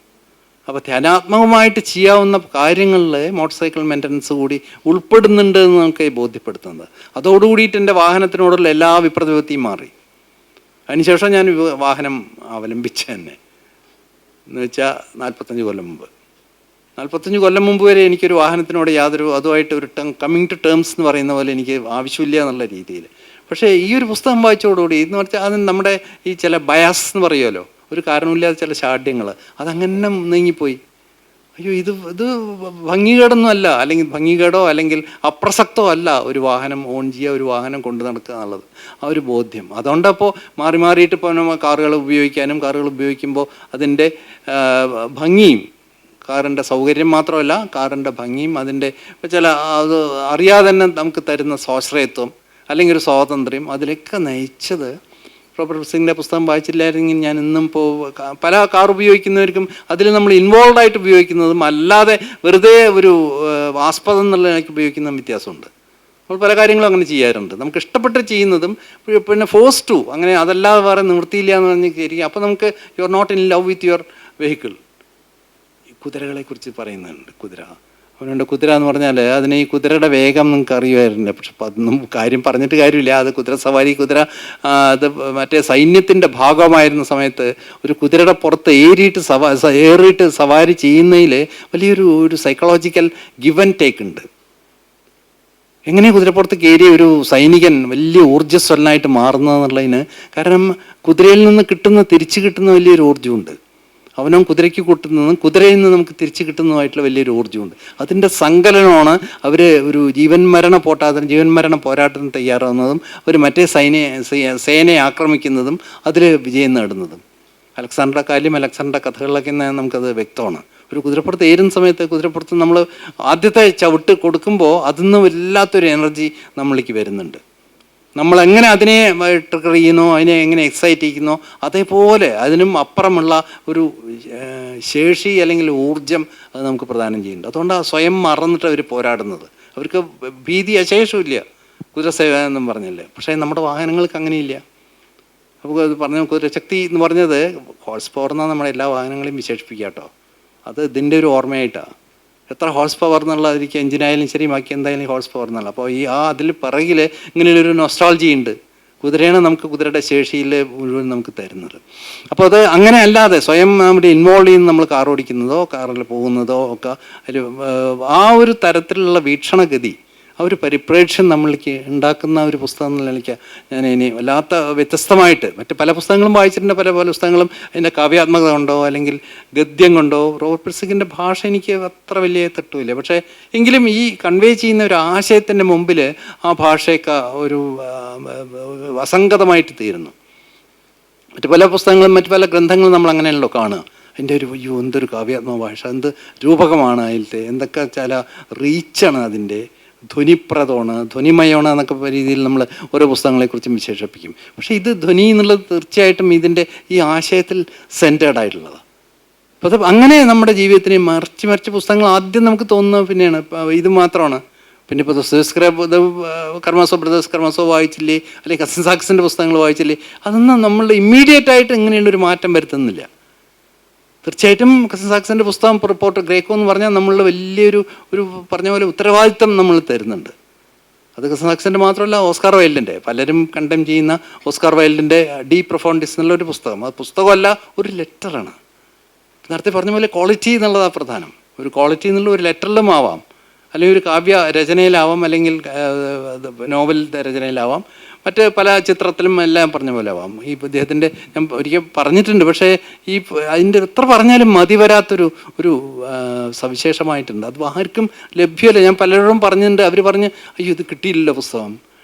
അപ്പോൾ ധ്യാനാത്മകമായിട്ട് ചെയ്യാവുന്ന കാര്യങ്ങളിൽ മോട്ടോർ സൈക്കിൾ മെയിൻ്റനൻസ് കൂടി ഉൾപ്പെടുന്നുണ്ട് എന്ന് നമുക്ക് ബോധ്യപ്പെടുത്തുന്നത്. അതോടുകൂടിയിട്ട് എൻ്റെ വാഹനത്തിനോടുള്ള എല്ലാ വിപ്രതിപത്തിയും മാറി. അതിനുശേഷം ഞാൻ വാഹനം അവലംബിച്ച തന്നെ എന്ന് വെച്ചാൽ 45 കൊല്ലം മുമ്പ്. 45 കൊല്ലം മുമ്പ് വരെ എനിക്കൊരു വാഹനത്തിനോട് അതുമായിട്ട് ഒരു കമ്മിങ് ടു ടേംസ് എന്ന് പറയുന്ന പോലെ എനിക്ക് ആവശ്യമില്ല എന്നുള്ള രീതിയിൽ. പക്ഷേ ഈ ഒരു പുസ്തകം വായിച്ചതോടുകൂടി എന്ന് വെച്ചാൽ അത് നമ്മുടെ ഈ ചില ബയാസ് എന്ന് പറയുമല്ലോ, ഒരു കാരണമില്ലാതെ ചില ശാഠ്യങ്ങൾ അതങ്ങനെ നീങ്ങിപ്പോയി. അയ്യോ, ഇത് ഭംഗികേടൊന്നും അല്ല, അല്ലെങ്കിൽ ഭംഗികേടോ അല്ലെങ്കിൽ അപ്രസക്തോ അല്ല ഒരു വാഹനം ഓൺ ചെയ്യുക, ഒരു വാഹനം കൊണ്ടു നടക്കുക എന്നുള്ളത്. ആ ഒരു ബോധ്യം അതുകൊണ്ടപ്പോൾ മാറിയിട്ട് ഇപ്പോൾ നമ്മൾ കാറുകൾ ഉപയോഗിക്കുമ്പോൾ അതിൻ്റെ ഭംഗിയും, കാറിൻ്റെ സൗകര്യം മാത്രമല്ല കാറിൻ്റെ ഭംഗിയും അതിൻ്റെ ചില അത് അറിയാതെ തന്നെ നമുക്ക് തരുന്ന സ്വാശ്രയത്വം അല്ലെങ്കിൽ ഒരു സ്വാതന്ത്ര്യം, അതിലൊക്കെ നയിച്ചത് റോബർട്ട് പിഴ്സക്കിൻ്റെ പുസ്തകം വായിച്ചില്ലായിരുന്നെങ്കിൽ ഞാൻ ഇന്നും പല കാർ ഉപയോഗിക്കുന്നവർക്കും അതിൽ നമ്മൾ ഇൻവോൾവ് ആയിട്ട് ഉപയോഗിക്കുന്നതും അല്ലാതെ വെറുതെ ഒരു ആസ്പദം എന്നുള്ളതിലേക്ക് ഉപയോഗിക്കുന്നതും വ്യത്യാസമുണ്ട്. നമ്മൾ പല കാര്യങ്ങളും അങ്ങനെ ചെയ്യാറുണ്ട്, നമുക്ക് ഇഷ്ടപ്പെട്ട് ചെയ്യുന്നതും പിന്നെ ഫോഴ്സ് ടു, അങ്ങനെ അതല്ലാതെ വേറെ നിവൃത്തിയില്ല എന്ന് പറഞ്ഞ് കയറി. അപ്പോൾ നമുക്ക് you are not in love with your vehicle. കുതിരകളെ കുറിച്ച് പറയുന്നുണ്ട്. കുതിര എന്ന് പറഞ്ഞാൽ അതിന് ഈ കുതിരയുടെ വേഗം നിങ്ങൾക്ക് അറിയുമായിരുന്നു. പക്ഷെ അതൊന്നും കാര്യം പറഞ്ഞിട്ട് കാര്യമില്ല. അത് കുതിര അത് മറ്റേ സൈന്യത്തിൻ്റെ ഭാഗമായിരുന്ന സമയത്ത് ഒരു കുതിരയുടെ പുറത്ത് ഏറിയിട്ട് സവാരി ചെയ്യുന്നതിൽ വലിയൊരു സൈക്കോളജിക്കൽ ഗിവ് ആൻഡ് ടേക്ക് ഉണ്ട്. എങ്ങനെ കുതിരപ്പുറത്ത് കയറിയ ഒരു സൈനികൻ വലിയ ഊർജ്ജസ്വലനായിട്ട് മാറുന്നതെന്നുള്ളതിന് കാരണം കുതിരയിൽ നിന്ന് തിരിച്ചു കിട്ടുന്ന വലിയൊരു ഊർജ്ജമുണ്ട്. അവനും കുതിരയ്ക്ക് കൂട്ടുന്നതും കുതിരയിൽ നിന്ന് നമുക്ക് തിരിച്ചു കിട്ടുന്നതുമായിട്ടുള്ള വലിയൊരു ഊർജ്ജമുണ്ട്. അതിൻ്റെ സങ്കലനമാണ് അവർ ഒരു ജീവൻ മരണ പോരാട്ടത്തിന് തയ്യാറാവുന്നതും അവർ മറ്റേ സേനയെ ആക്രമിക്കുന്നതും അതിൽ വിജയം നേടുന്നതും. അലക്സാണ്ടറുടെ കഥകളിലൊക്കെ നമുക്കത് വ്യക്തമാണ്. ഒരു കുതിരപ്പുറത്ത് ഏറുന്ന സമയത്ത് കുതിരപ്പുറത്ത് നമ്മൾ ആദ്യത്തെ ചവിട്ട് കൊടുക്കുമ്പോൾ അതിൽ വല്ലാത്തൊരു എനർജി നമ്മളിലേക്ക് വരുന്നുണ്ട്. നമ്മളെങ്ങനെ അതിനെ ട്രിഗർ ചെയ്യുന്നോ, അതിനെ എങ്ങനെ എക്സൈറ്റ് ചെയ്യുന്നോ, അതേപോലെ അതിനും അപ്പുറമുള്ള ഒരു ശേഷി അല്ലെങ്കിൽ ഊർജം അത് നമുക്ക് പ്രദാനം ചെയ്യുന്നുണ്ട്. അതുകൊണ്ടാണ് സ്വയം മറന്നിട്ട് അവർ പോരാടുന്നത്. അവർക്ക് ഭീതി അശേഷമില്ല, കുതിരസേവ എന്നും പറഞ്ഞില്ലേ. പക്ഷേ നമ്മുടെ വാഹനങ്ങൾക്ക് അങ്ങനെയില്ല. നമുക്ക് അത് കുതിരശക്തി എന്ന് പറഞ്ഞത് ഹോഴ്സ് പവർ എന്നാണ് നമ്മുടെ എല്ലാ വാഹനങ്ങളെയും വിശേഷിപ്പിക്കുക കേട്ടോ. അത് ഇതിൻ്റെ ഒരു ഓർമ്മയായിട്ടാണ്. എത്ര ഹോഴ്സ് പവർ എന്നുള്ളതിരിക്കും, എഞ്ചിനായാലും ശരി ബാക്കി എന്തായാലും ഹോഴ്സ് പവർ എന്നുള്ള. അപ്പോൾ അതിൽ പിറകിൽ ഇങ്ങനെയൊരു നൊസ്റ്റാൾജി ഉണ്ട്. കുതിരയാണ് നമുക്ക് കുതിരയുടെ ശേഷിയിൽ മുഴുവൻ നമുക്ക് തരുന്നത്. അപ്പോൾ അത് അങ്ങനെ അല്ലാതെ സ്വയം നമ്മുടെ ഇൻവോൾവ് ചെയ്യുന്ന നമ്മൾ കാർ ഓടിക്കുന്നതോ കാറിൽ പോകുന്നതോ ഒക്കെ ആ ഒരു തരത്തിലുള്ള വീക്ഷണഗതി, ആ ഒരു പരിപ്രേക്ഷ്യം നമ്മൾക്ക് ഉണ്ടാക്കുന്ന ഒരു പുസ്തകം എന്നുള്ള എനിക്ക് ഞാൻ ഇനി വല്ലാത്ത വ്യത്യസ്തമായിട്ട് മറ്റ് പല പുസ്തകങ്ങളും വായിച്ചിട്ടുണ്ട്. പല പുസ്തകങ്ങളും അതിൻ്റെ കാവ്യാത്മകത കൊണ്ടോ അല്ലെങ്കിൽ ഗദ്യം കൊണ്ടോ റോബർട്ട് പിഴ്സക്കിൻ്റെ ഭാഷ എനിക്ക് അത്ര വലിയ തട്ടുമില്ല. പക്ഷേ എങ്കിലും ഈ കൺവേ ചെയ്യുന്ന ഒരു ആശയത്തിൻ്റെ മുമ്പിൽ ആ ഭാഷയൊക്കെ ഒരു അസംഗതമായിട്ട് തീരുന്നു. മറ്റ് പല പുസ്തകങ്ങളും മറ്റ് പല ഗ്രന്ഥങ്ങളും നമ്മൾ അങ്ങനെയല്ലോ കാണുക. അതിൻ്റെ ഒരു അയ്യോ എന്തൊരു കാവ്യാത്മക ഭാഷ, എന്ത് രൂപകമാണ് അതിലത്തെ, എന്തൊക്കെ ചില റീച്ചാണ് അതിൻ്റെ, ധ്വനിപ്രദമാണ്, ധ്വനിമയമാണ് എന്നൊക്കെ രീതിയിൽ നമ്മൾ ഓരോ പുസ്തകങ്ങളെക്കുറിച്ചും വിശേഷിപ്പിക്കും. പക്ഷേ ഇത് ധ്വനി എന്നുള്ളത് തീർച്ചയായിട്ടും ഇതിൻ്റെ ഈ ആശയത്തിൽ സെൻറ്റേഡ് ആയിട്ടുള്ളതാണ്. അപ്പോൾ അത് അങ്ങനെ നമ്മുടെ ജീവിതത്തിനെ മറിച്ച് പുസ്തകങ്ങൾ ആദ്യം നമുക്ക് തോന്നുന്നത് പിന്നെയാണ് ഇത് മാത്രമാണ്. പിന്നെ ഇപ്പോൾ കർമാസോ ബ്രദേഴ്സ് കർമാസോ വായിച്ചില്ലേ, അല്ലെങ്കിൽ കസിൻ സാക്സിൻ്റെ പുസ്തകങ്ങൾ വായിച്ചില്ലേ, അതൊന്നും നമ്മൾ ഇമ്മീഡിയറ്റ് ആയിട്ട് ഇങ്ങനെയുള്ളൊരു മാറ്റം വരുത്തുന്നില്ല. തീർച്ചയായിട്ടും കസിൻ സാക്സിൻ്റെ പുസ്തകം റിപ്പോർട്ട് ഗ്രേക്കോ എന്ന് പറഞ്ഞാൽ നമ്മളുടെ വലിയൊരു പറഞ്ഞ പോലെ ഉത്തരവാദിത്തം നമ്മൾ തരുന്നുണ്ട്. അത് കസിൻ സാക്സിൻ്റെ മാത്രമല്ല, ഓസ്കാർ വൈൽഡിൻ്റെ, പലരും കണ്ടം ചെയ്യുന്ന ഓസ്കാർ വൈൽഡിൻ്റെ ഡി പ്രൊഫോണ്ടിസ് എന്നുള്ള ഒരു പുസ്തകം, അത് പുസ്തകമല്ല ഒരു ലെറ്ററാണ്. നേരത്തെ പറഞ്ഞ പോലെ ക്വാളിറ്റി എന്നുള്ളതാണ് പ്രധാനം. ഒരു ക്വാളിറ്റി എന്നുള്ള ഒരു ലെറ്ററിലും ആവാം, അല്ലെങ്കിൽ ഒരു കാവ്യ രചനയിലാവാം, അല്ലെങ്കിൽ നോവൽ രചനയിലാവാം, മറ്റ് പല ചിത്രത്തിലും എല്ലാം പറഞ്ഞ പോലെ ആവാം. ഈ ഇദ്ദേഹത്തിൻ്റെ ഞാൻ ഒരിക്കൽ പറഞ്ഞിട്ടുണ്ട്, പക്ഷേ ഈ അതിൻ്റെ എത്ര പറഞ്ഞാലും മതി വരാത്തൊരു സവിശേഷമായിട്ടുണ്ട്. അത് ആർക്കും ലഭ്യമല്ല. ഞാൻ പലരോടും പറഞ്ഞിട്ടുണ്ട്, അവർ പറഞ്ഞ് അയ്യോ ഇത് കിട്ടിയില്ലല്ലോ പുസ്തകം.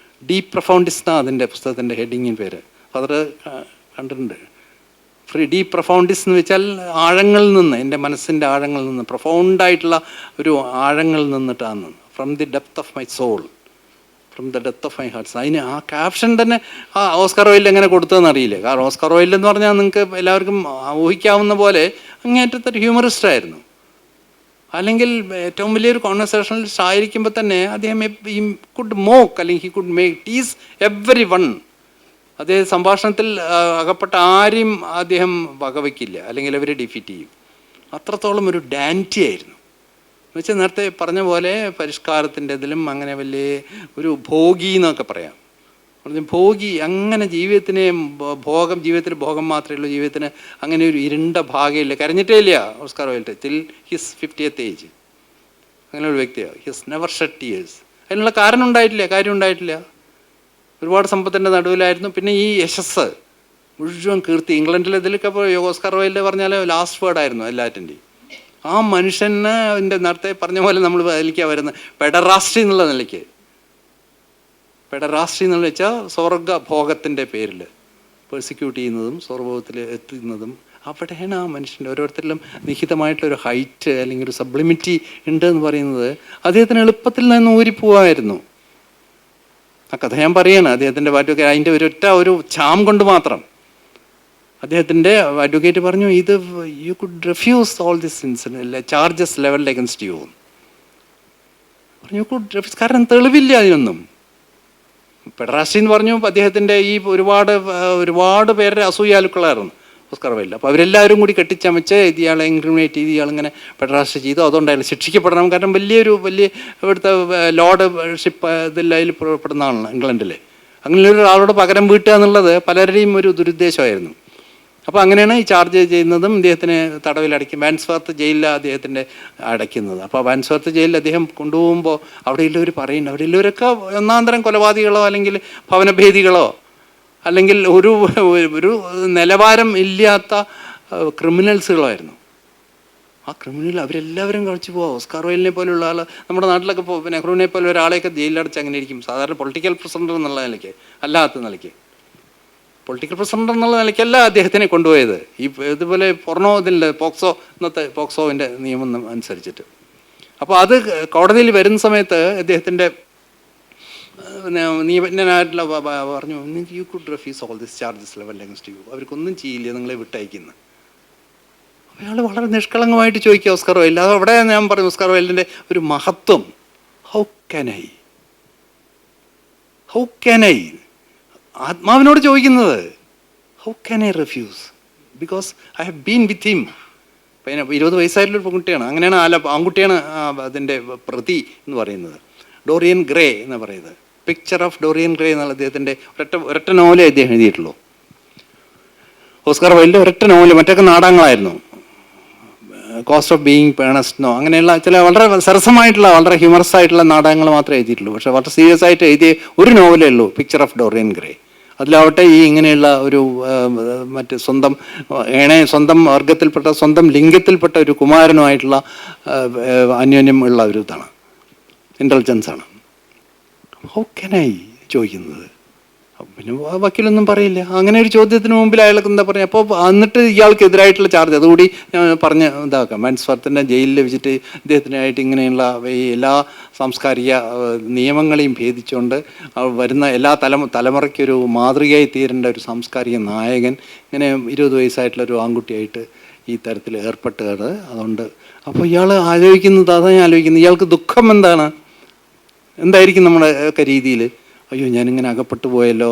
ഡീപ് പ്രൊഫൗണ്ടിസ് എന്നാണ് അതിൻ്റെ പുസ്തകത്തിൻ്റെ ഹെഡിങ്ങിൻ പേര്. അപ്പോൾ അത് കണ്ടിട്ടുണ്ട്. ഡീപ് പ്രൊഫൗണ്ടിസ് എന്ന് വെച്ചാൽ ആഴങ്ങളിൽ നിന്ന്, എൻ്റെ മനസ്സിൻ്റെ ആഴങ്ങളിൽ നിന്ന്, പ്രൊഫൗണ്ടായിട്ടുള്ള ഒരു ആഴങ്ങളിൽ നിന്നിട്ടാണ്. From the depth of my soul, from the depth of my hearts. അതിന് ആ ക്യാപ്ഷൻ തന്നെ ആ ഓസ്കാർ വൈൽഡ് എങ്ങനെ കൊടുത്തതെന്ന് അറിയില്ല. കാരണം ഓസ്കാർ വൈൽഡ് എന്ന് പറഞ്ഞാൽ നിങ്ങൾക്ക് എല്ലാവർക്കും ഊഹിക്കാവുന്ന പോലെ അങ്ങേറ്റത്തൊരു ഹ്യൂമറിസ്റ്റായിരുന്നു. അല്ലെങ്കിൽ ഏറ്റവും വലിയൊരു കോൺവെർസേഷണലിസ്റ്റ് ആയിരിക്കുമ്പോൾ തന്നെ അദ്ദേഹം ഹി കുഡ് മോക്ക്, അല്ലെങ്കിൽ he could make tease everyone. അദ്ദേഹം സംഭാഷണത്തിൽ അകപ്പെട്ട ആരെയും അദ്ദേഹം വകവയ്ക്കില്ല, അല്ലെങ്കിൽ അവരെ ഡിഫീറ്റ് ചെയ്യും. അത്രത്തോളം ഒരു ഡാൻറ്റി ആയിരുന്നു. എന്നുവെച്ചാൽ നേരത്തെ പറഞ്ഞ പോലെ പരിഷ്കാരത്തിൻ്റെ ഇതിലും അങ്ങനെ വലിയ ഒരു ഭോഗി എന്നൊക്കെ പറയാം. ഭോഗി, അങ്ങനെ ജീവിതത്തിന് ജീവിതത്തിൽ ഭോഗം മാത്രമേ ഉള്ളൂ, ജീവിതത്തിന് അങ്ങനെ ഒരു ഇരുണ്ട ഭാഗമില്ല. കരഞ്ഞിട്ടേ ഇല്ല Oscar wild till his 50th age. അങ്ങനെ ഒരു വ്യക്തിയാണ്. His never shed tears. അതിനുള്ള കാര്യം ഉണ്ടായിട്ടില്ല. ഒരുപാട് സമ്പത്തിൻ്റെ നടുവിലായിരുന്നു. പിന്നെ ഈ യശസ് മുഴുവൻ കീർത്തി, ഇംഗ്ലണ്ടിൽ ഇതിലൊക്കെ ഇപ്പോൾ ഓസ്കാർ വൈൽഡ് പറഞ്ഞാൽ ലാസ്റ്റ് വേർഡായിരുന്നു എല്ലാറ്റിൻ്റെയും. ആ മനുഷ്യന് എൻ്റെ നേരത്തെ പറഞ്ഞ പോലെ നമ്മൾ അതിലേക്കാണ് വരുന്നത്, പെഡറാസ്ട്രി എന്നുള്ള നിലയ്ക്ക്. പെഡറാസ്ട്രി എന്ന് വെച്ചാൽ സ്വർഗഭോഗത്തിൻ്റെ പേരിൽ പെർസിക്യൂട്ട് ചെയ്യുന്നതും സ്വർഗത്തിൽ എത്തുന്നതും. അവിടെയാണ് ആ മനുഷ്യൻ്റെ ഓരോരുത്തരിലും നിഹിതമായിട്ടൊരു ഹൈറ്റ്, അല്ലെങ്കിൽ ഒരു സബ്ലിമിറ്റി ഉണ്ട് എന്ന് പറയുന്നത് അദ്ദേഹത്തിന് എളുപ്പത്തിൽ നിന്ന് ഊരിപ്പോവായിരുന്നു. ആ കഥ ഞാൻ പറയുകയാണ്. അദ്ദേഹത്തിൻ്റെ അഡ്വക്കേറ്റ് അതിൻ്റെ ഒരു ചാം കൊണ്ട് മാത്രം അദ്ദേഹത്തിൻ്റെ അഡ്വക്കേറ്റ് പറഞ്ഞു, ഇത് you could refuse all this charges levelled against U. പറഞ്ഞു യു കുഡ് റിഫ്യൂസ്, കാരണം തെളിവില്ല അതിനൊന്നും. പെഡറാസ്ട്രി എന്ന് പറഞ്ഞു അദ്ദേഹത്തിൻ്റെ ഈ ഒരുപാട് പേരുടെ അസൂയാലുക്കളായിരുന്നു ഓസ്കാർ വൈൽഡ്. അപ്പോൾ അവരെല്ലാവരും കൂടി കെട്ടിച്ചമച്ച് ഇയാളെ ഇൻക്രിമിനേറ്റ് ചെയ്ത് ഇയാളിങ്ങനെ പെഡറാസ്ട്രി ചെയ്തു. അതുകൊണ്ടായിരുന്നു ശിക്ഷിക്കപ്പെടണം. കാരണം വലിയ ഇവിടുത്തെ ലോർഡ്ഷിപ്പ് ഇതിൽ അതിൽ പെടുന്നതാണ് ഇംഗ്ലണ്ടിൽ. അങ്ങനെ ഒരാളോട് പകരം വീട്ടുക എന്നുള്ളത് പലരുടെയും ഒരു ദുരുദ്ദേശമായിരുന്നു. അപ്പോൾ അങ്ങനെയാണ് ഈ ചാർജ് ചെയ്യുന്നതും ഇദ്ദേഹത്തിന് തടവിലടയ്ക്കും. വാൻസ്വർത്ത് ജയിലിലാണ് അദ്ദേഹത്തിൻ്റെ അടയ്ക്കുന്നത്. അപ്പോൾ വാൻസ്വർത്ത് ജയിലിൽ അദ്ദേഹം കൊണ്ടുപോകുമ്പോൾ അവിടെയുള്ളവർ പറയുന്നുണ്ട്, അവിടെയുള്ളവരൊക്കെ ഒന്നാന്തരം കൊലപാതകളോ അല്ലെങ്കിൽ ഭവനഭേദികളോ അല്ലെങ്കിൽ ഒരു നിലവാരം ഇല്ലാത്ത ക്രിമിനൽസുകളായിരുന്നു. ആ ക്രിമിനൽ അവരെല്ലാവരും കഴിച്ചു പോവാം. ഓസ്കാർ വൈൽഡിനെ പോലെയുള്ള ആൾ നമ്മുടെ നാട്ടിലൊക്കെ നെഹ്റുവിനെ പോലെ ഒരാളെയൊക്കെ ജയിലിലടച്ച് അങ്ങനെ ഇരിക്കും. സാധാരണ പൊളിറ്റിക്കൽ പ്രസിഡന്റ് എന്നുള്ള നിലയ്ക്ക്, അല്ലാത്ത നിലയ്ക്ക്. പൊളിറ്റിക്കൽ പ്രസിഡന്റ് എന്നുള്ള നിലയ്ക്കല്ല അദ്ദേഹത്തിനെ കൊണ്ടുപോയത്. ഈ ഇതുപോലെ ഇതിൻ്റെ ഇന്നത്തെ പോക്സോവിൻ്റെ നിയമം അനുസരിച്ചിട്ട്. അപ്പോൾ അത് കോടതിയിൽ വരുന്ന സമയത്ത് അദ്ദേഹത്തിൻ്റെ നിയമജ്ഞനായിട്ടുള്ള പറഞ്ഞു, you could refuse all this charges level against U. അവർക്കൊന്നും ചെയ്യില്ല, നിങ്ങളെ വിട്ടയക്കുന്നു. അയാൾ വളരെ നിഷ്കളങ്കമായിട്ട് ചോദിക്കുക ഓസ്കാർ വൈൽഡ്. അത് അവിടെ ഞാൻ പറഞ്ഞു ഓസ്കാർ വൈൽഡിൻ്റെ ഒരു മഹത്വം. ഹൗ ക്യാൻ ഐ ആത്മാവിനോട് ചോദിക്കുന്നത്, how can I refuse, because I have been with him. പിന്നെ 20 വയസ്സായിട്ടുള്ളൊരു പെൺകുട്ടിയാണ്. അങ്ങനെയാണ് ആൺകുട്ടിയാണ് അതിൻ്റെ പ്രതി എന്ന് പറയുന്നത്. ഡോറിയൻ ഗ്രേ എന്ന് പറയുന്നത്. പിക്ചർ ഓഫ് ഡോറിയൻ ഗ്രേ എന്നുള്ള അദ്ദേഹത്തിൻ്റെ ഒരൊറ്റ നോവലേ അദ്ദേഹം എഴുതിയിട്ടുള്ളൂ. ഓസ്കാർ വൈൽഡ് ഒരൊറ്റ നോവല്, മറ്റൊക്കെ നാടകങ്ങളായിരുന്നു. കോസ്റ്റ് ഓഫ് ബീയിങ് പേണസ്റ്റ്നോ അങ്ങനെയുള്ള ചില വളരെ സരസമായിട്ടുള്ള വളരെ ഹ്യൂമറസ് ആയിട്ടുള്ള നാടകങ്ങൾ മാത്രമേ എഴുതിയിട്ടുള്ളൂ. പക്ഷേ വളരെ സീരിയസ് ആയിട്ട് എഴുതിയ ഒരു നോവലേ ഉള്ളൂ, പിക്ചർ ഓഫ് ഡോറിയൻ ഗ്രേ. അതിലാവട്ടെ ഈ ഇങ്ങനെയുള്ള ഒരു മറ്റ് സ്വന്തം വർഗത്തിൽപ്പെട്ട സ്വന്തം ലിംഗത്തിൽപ്പെട്ട ഒരു കുമാരനുമായിട്ടുള്ള അന്യോന്യം ഉള്ള ഒരു ഇതാണ്, ഇൻ്റലിജൻസാണ്. ഹൗ ക്യാൻ ഐ ചോദിക്കുന്നത്. പിന്നെ വക്കീലൊന്നും പറയില്ല. അങ്ങനെ ഒരു ചോദ്യത്തിന് മുമ്പിൽ അയാൾക്ക് എന്താ പറയുക? അപ്പോൾ എന്നിട്ട് ഇയാൾക്കെതിരായിട്ടുള്ള ചാർജ് അതുകൂടി ഞാൻ പറഞ്ഞ് ഇതാക്കാം. മാൻസ്വർത്തിൻ്റെ ജയിലിൽ വെച്ചിട്ട് ഇദ്ദേഹത്തിനായിട്ട് ഇങ്ങനെയുള്ള ഈ എല്ലാ സാംസ്കാരിക നിയമങ്ങളെയും ഭേദിച്ചുകൊണ്ട് വരുന്ന എല്ലാ തലമുറയ്ക്കൊരു മാതൃകയായി തീരേണ്ട ഒരു സാംസ്കാരിക നായകൻ ഇങ്ങനെ 20 വയസ്സായിട്ടുള്ളൊരു ആൺകുട്ടിയായിട്ട് ഈ തരത്തിൽ ഏർപ്പെട്ടുകയാണ്. അതുകൊണ്ട് അപ്പോൾ ഇയാൾ ആലോചിക്കുന്നത്, അതാണ് ഞാൻ ആലോചിക്കുന്നത്, ഇയാൾക്ക് ദുഃഖം എന്തായിരിക്കും നമ്മുടെ ഒക്കെ രീതിയിൽ? അയ്യോ ഞാനിങ്ങനെ അകപ്പെട്ടു പോയല്ലോ,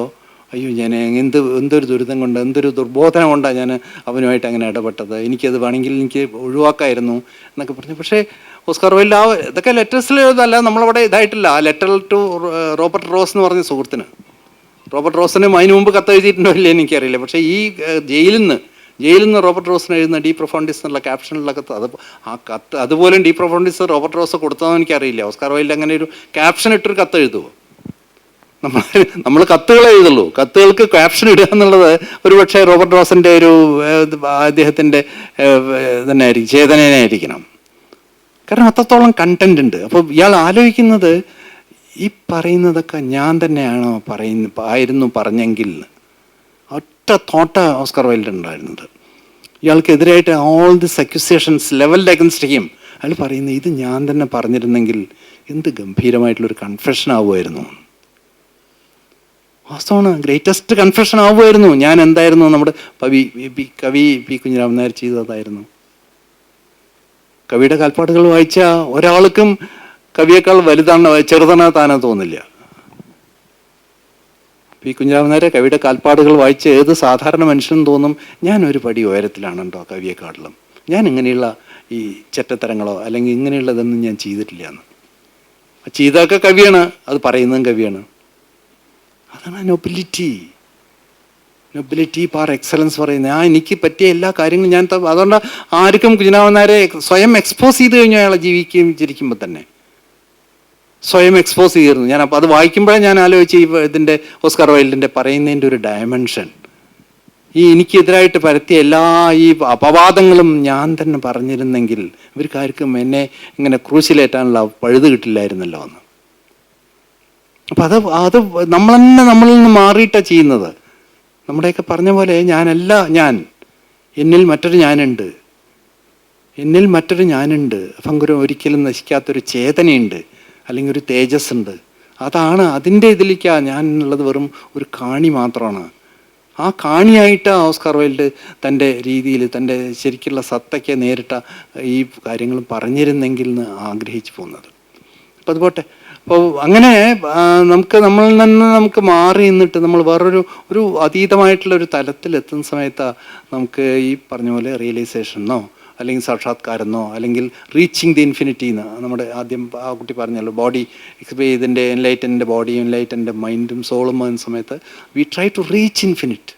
അയ്യോ ഞാൻ എന്തൊരു ദുരിതം കൊണ്ട്, എന്തൊരു ദുർബോധനം കൊണ്ടാണ് ഞാൻ അവനുമായിട്ട് അങ്ങനെ ഇടപെട്ടത്, എനിക്കത് വേണമെങ്കിൽ എനിക്ക് ഒഴിവാക്കായിരുന്നു എന്നൊക്കെ പറഞ്ഞു. പക്ഷേ ഓസ്കാർ വൈൽഡ് ഇതൊക്കെ ലെറ്റേഴ്സിൽ എഴുതല്ല, നമ്മളവിടെ ഇതായിട്ടില്ല. ആ ലെറ്റർ ടു റോബർട്ട് റോസ് എന്ന് പറഞ്ഞ സുഹൃത്തിന്, റോബർട്ട് റോസിന് അതിന് മുമ്പ് കത്ത് എഴുതിയിട്ടുണ്ടോ ഇല്ലേ എനിക്കറിയില്ല. പക്ഷേ ഈ ജയിലിൽ നിന്ന് റോബർട്ട് റോസിന് എഴുതുന്ന ഡി പ്രൊഫോണ്ടിസ് എന്നുള്ള ക്യാപ്ഷനുള്ള കത്ത്, ആ കത്ത് അതുപോലും ഡി പ്രൊഫോണ്ടിസ് റോബർട്ട് റോസ് കൊടുത്തതെന്ന് എനിക്കറിയില്ല. ഓസ്കാർ വൈൽഡ് അങ്ങനെ ഒരു ക്യാപ്ഷൻ ഇട്ടൊരു കത്ത് എഴുതുമോ? നമ്മൾ കത്തുകൾ എഴുതുള്ളൂ. കത്തുകൾക്ക് ക്യാപ്ഷൻ ഇടുക എന്നുള്ളത് ഒരുപക്ഷെ റോബർട്ട് റോസിൻ്റെ ഒരു അദ്ദേഹത്തിൻ്റെ തന്നെ ആയിരിക്കും, ചേതനയായിരിക്കണം. കാരണം അത്രത്തോളം കണ്ടന്റ് ഉണ്ട്. അപ്പോൾ ഇയാൾ ആലോചിക്കുന്നത് ഈ പറയുന്നതൊക്കെ ഞാൻ തന്നെയാണോ പറഞ്ഞെങ്കിൽ, ഒറ്റ തോട്ട ഓസ്കാർ വൈൽഡ് ഉണ്ടായിരുന്നത്. ഇയാൾക്കെതിരായിട്ട് all this accusations levelled against him. അയാൾ പറയുന്നത് ഇത് ഞാൻ തന്നെ പറഞ്ഞിരുന്നെങ്കിൽ എന്ത് ഗംഭീരമായിട്ടുള്ളൊരു കൺഫെഷൻ ആവുമായിരുന്നു. വാസ്തവമാണ്, ഗ്രേറ്റസ്റ്റ് കൺഫെഷൻ ആവുമായിരുന്നു. ഞാൻ എന്തായിരുന്നു നമ്മുടെ കവി പി കുഞ്ഞിരാമൻ നായർ ചെയ്തതായിരുന്നു. കവിയുടെ കാൽപ്പാടുകൾ വായിച്ച ഒരാൾക്കും കവിയേക്കാൾ ചെറുതാണ് താനാ തോന്നില്ല. പി കുഞ്ഞിരാമൻ നായരെ കവിയുടെ കാൽപ്പാടുകൾ വായിച്ച് ഏത് സാധാരണ മനുഷ്യനും തോന്നും ഞാൻ ഒരു പടി ഉയരത്തിലാണുണ്ടോ കവിയെക്കാട്ടിലും, ഞാൻ ഇങ്ങനെയുള്ള ഈ ചെറ്റത്തരങ്ങളോ അല്ലെങ്കിൽ ഇങ്ങനെയുള്ളതൊന്നും ഞാൻ ചെയ്തിട്ടില്ല എന്ന്. ചെയ്തൊക്കെ കവിയാണ്, അത് പറയുന്നതും കവിയാണ്. അതാണ് നൊബിലിറ്റി പാർ എക്സലൻസ് പറയുന്നത്. എനിക്ക് പറ്റിയ എല്ലാ കാര്യങ്ങളും ഞാൻ, അതുകൊണ്ട് ആർക്കും കുഞ്ഞിരാമൻ നായരെ സ്വയം എക്സ്പോസ് ചെയ്ത് കഴിഞ്ഞാൽ അയാളെ ജീവിക്കുമ്പോൾ തന്നെ സ്വയം എക്സ്പോസ് ചെയ്തിരുന്നു. ഞാൻ അപ്പോൾ അത് വായിക്കുമ്പോഴേ ഞാൻ ആലോചിച്ച് ഇതിൻ്റെ ഓസ്കാർ വൈൽഡിൻ്റെ പറയുന്നതിൻ്റെ ഒരു ഡയമെൻഷൻ, ഈ എനിക്കെതിരായിട്ട് പരത്തിയ എല്ലാ ഈ അപവാദങ്ങളും ഞാൻ തന്നെ പറഞ്ഞിരുന്നെങ്കിൽ ഇവർക്കാർക്കും എന്നെ ഇങ്ങനെ ക്രൂശിലേറ്റാനുള്ള പഴുത് കിട്ടില്ലായിരുന്നല്ലോ എന്ന്. അപ്പം അത് നമ്മളിൽ നിന്ന് മാറിയിട്ടാണ് ചെയ്യുന്നത്. നമ്മുടെയൊക്കെ പറഞ്ഞ പോലെ എന്നിൽ മറ്റൊരു ഞാനുണ്ട്, ഭംഗുരം ഒരിക്കലും നശിക്കാത്തൊരു ചേതനയുണ്ട്, അല്ലെങ്കിൽ ഒരു തേജസ് ഉണ്ട്. അതിൻ്റെ ഇതിലേക്കാണ് ഞാൻ എന്നുള്ളത് വെറും ഒരു കാണി മാത്രമാണ്. ആ കാണിയായിട്ട് ഓസ്കാർ വൈൽഡ് തൻ്റെ രീതിയിൽ തൻ്റെ ശരിക്കുള്ള സത്തയ്ക്ക് നേരിട്ട ഈ കാര്യങ്ങൾ പറഞ്ഞിരുന്നെങ്കിൽ എന്ന് ആഗ്രഹിച്ചു പോകുന്നത്. അപ്പം അതുപോട്ടെ. അപ്പോൾ അങ്ങനെ നമ്മളിൽ നിന്ന് നമുക്ക് മാറി നിന്നിട്ട് നമ്മൾ വേറൊരു അതീതമായിട്ടുള്ളൊരു തലത്തിലെത്തുന്ന സമയത്ത് നമുക്ക് ഈ പറഞ്ഞ പോലെ റിയലൈസേഷനോ അല്ലെങ്കിൽ സാക്ഷാത്കാരെന്നോ അല്ലെങ്കിൽ റീച്ചിങ് ദി ഇൻഫിനിറ്റി എന്ന് നമ്മുടെ ആദ്യം ആ കുട്ടി പറഞ്ഞല്ലോ, ബോഡി ഇതിൻ്റെ എൻലൈറ്റൻ്റെ ബോഡിയും എൻലൈറ്റൻ്റെ മൈൻഡും സോളും വരുന്ന സമയത്ത് we try to reach infinite.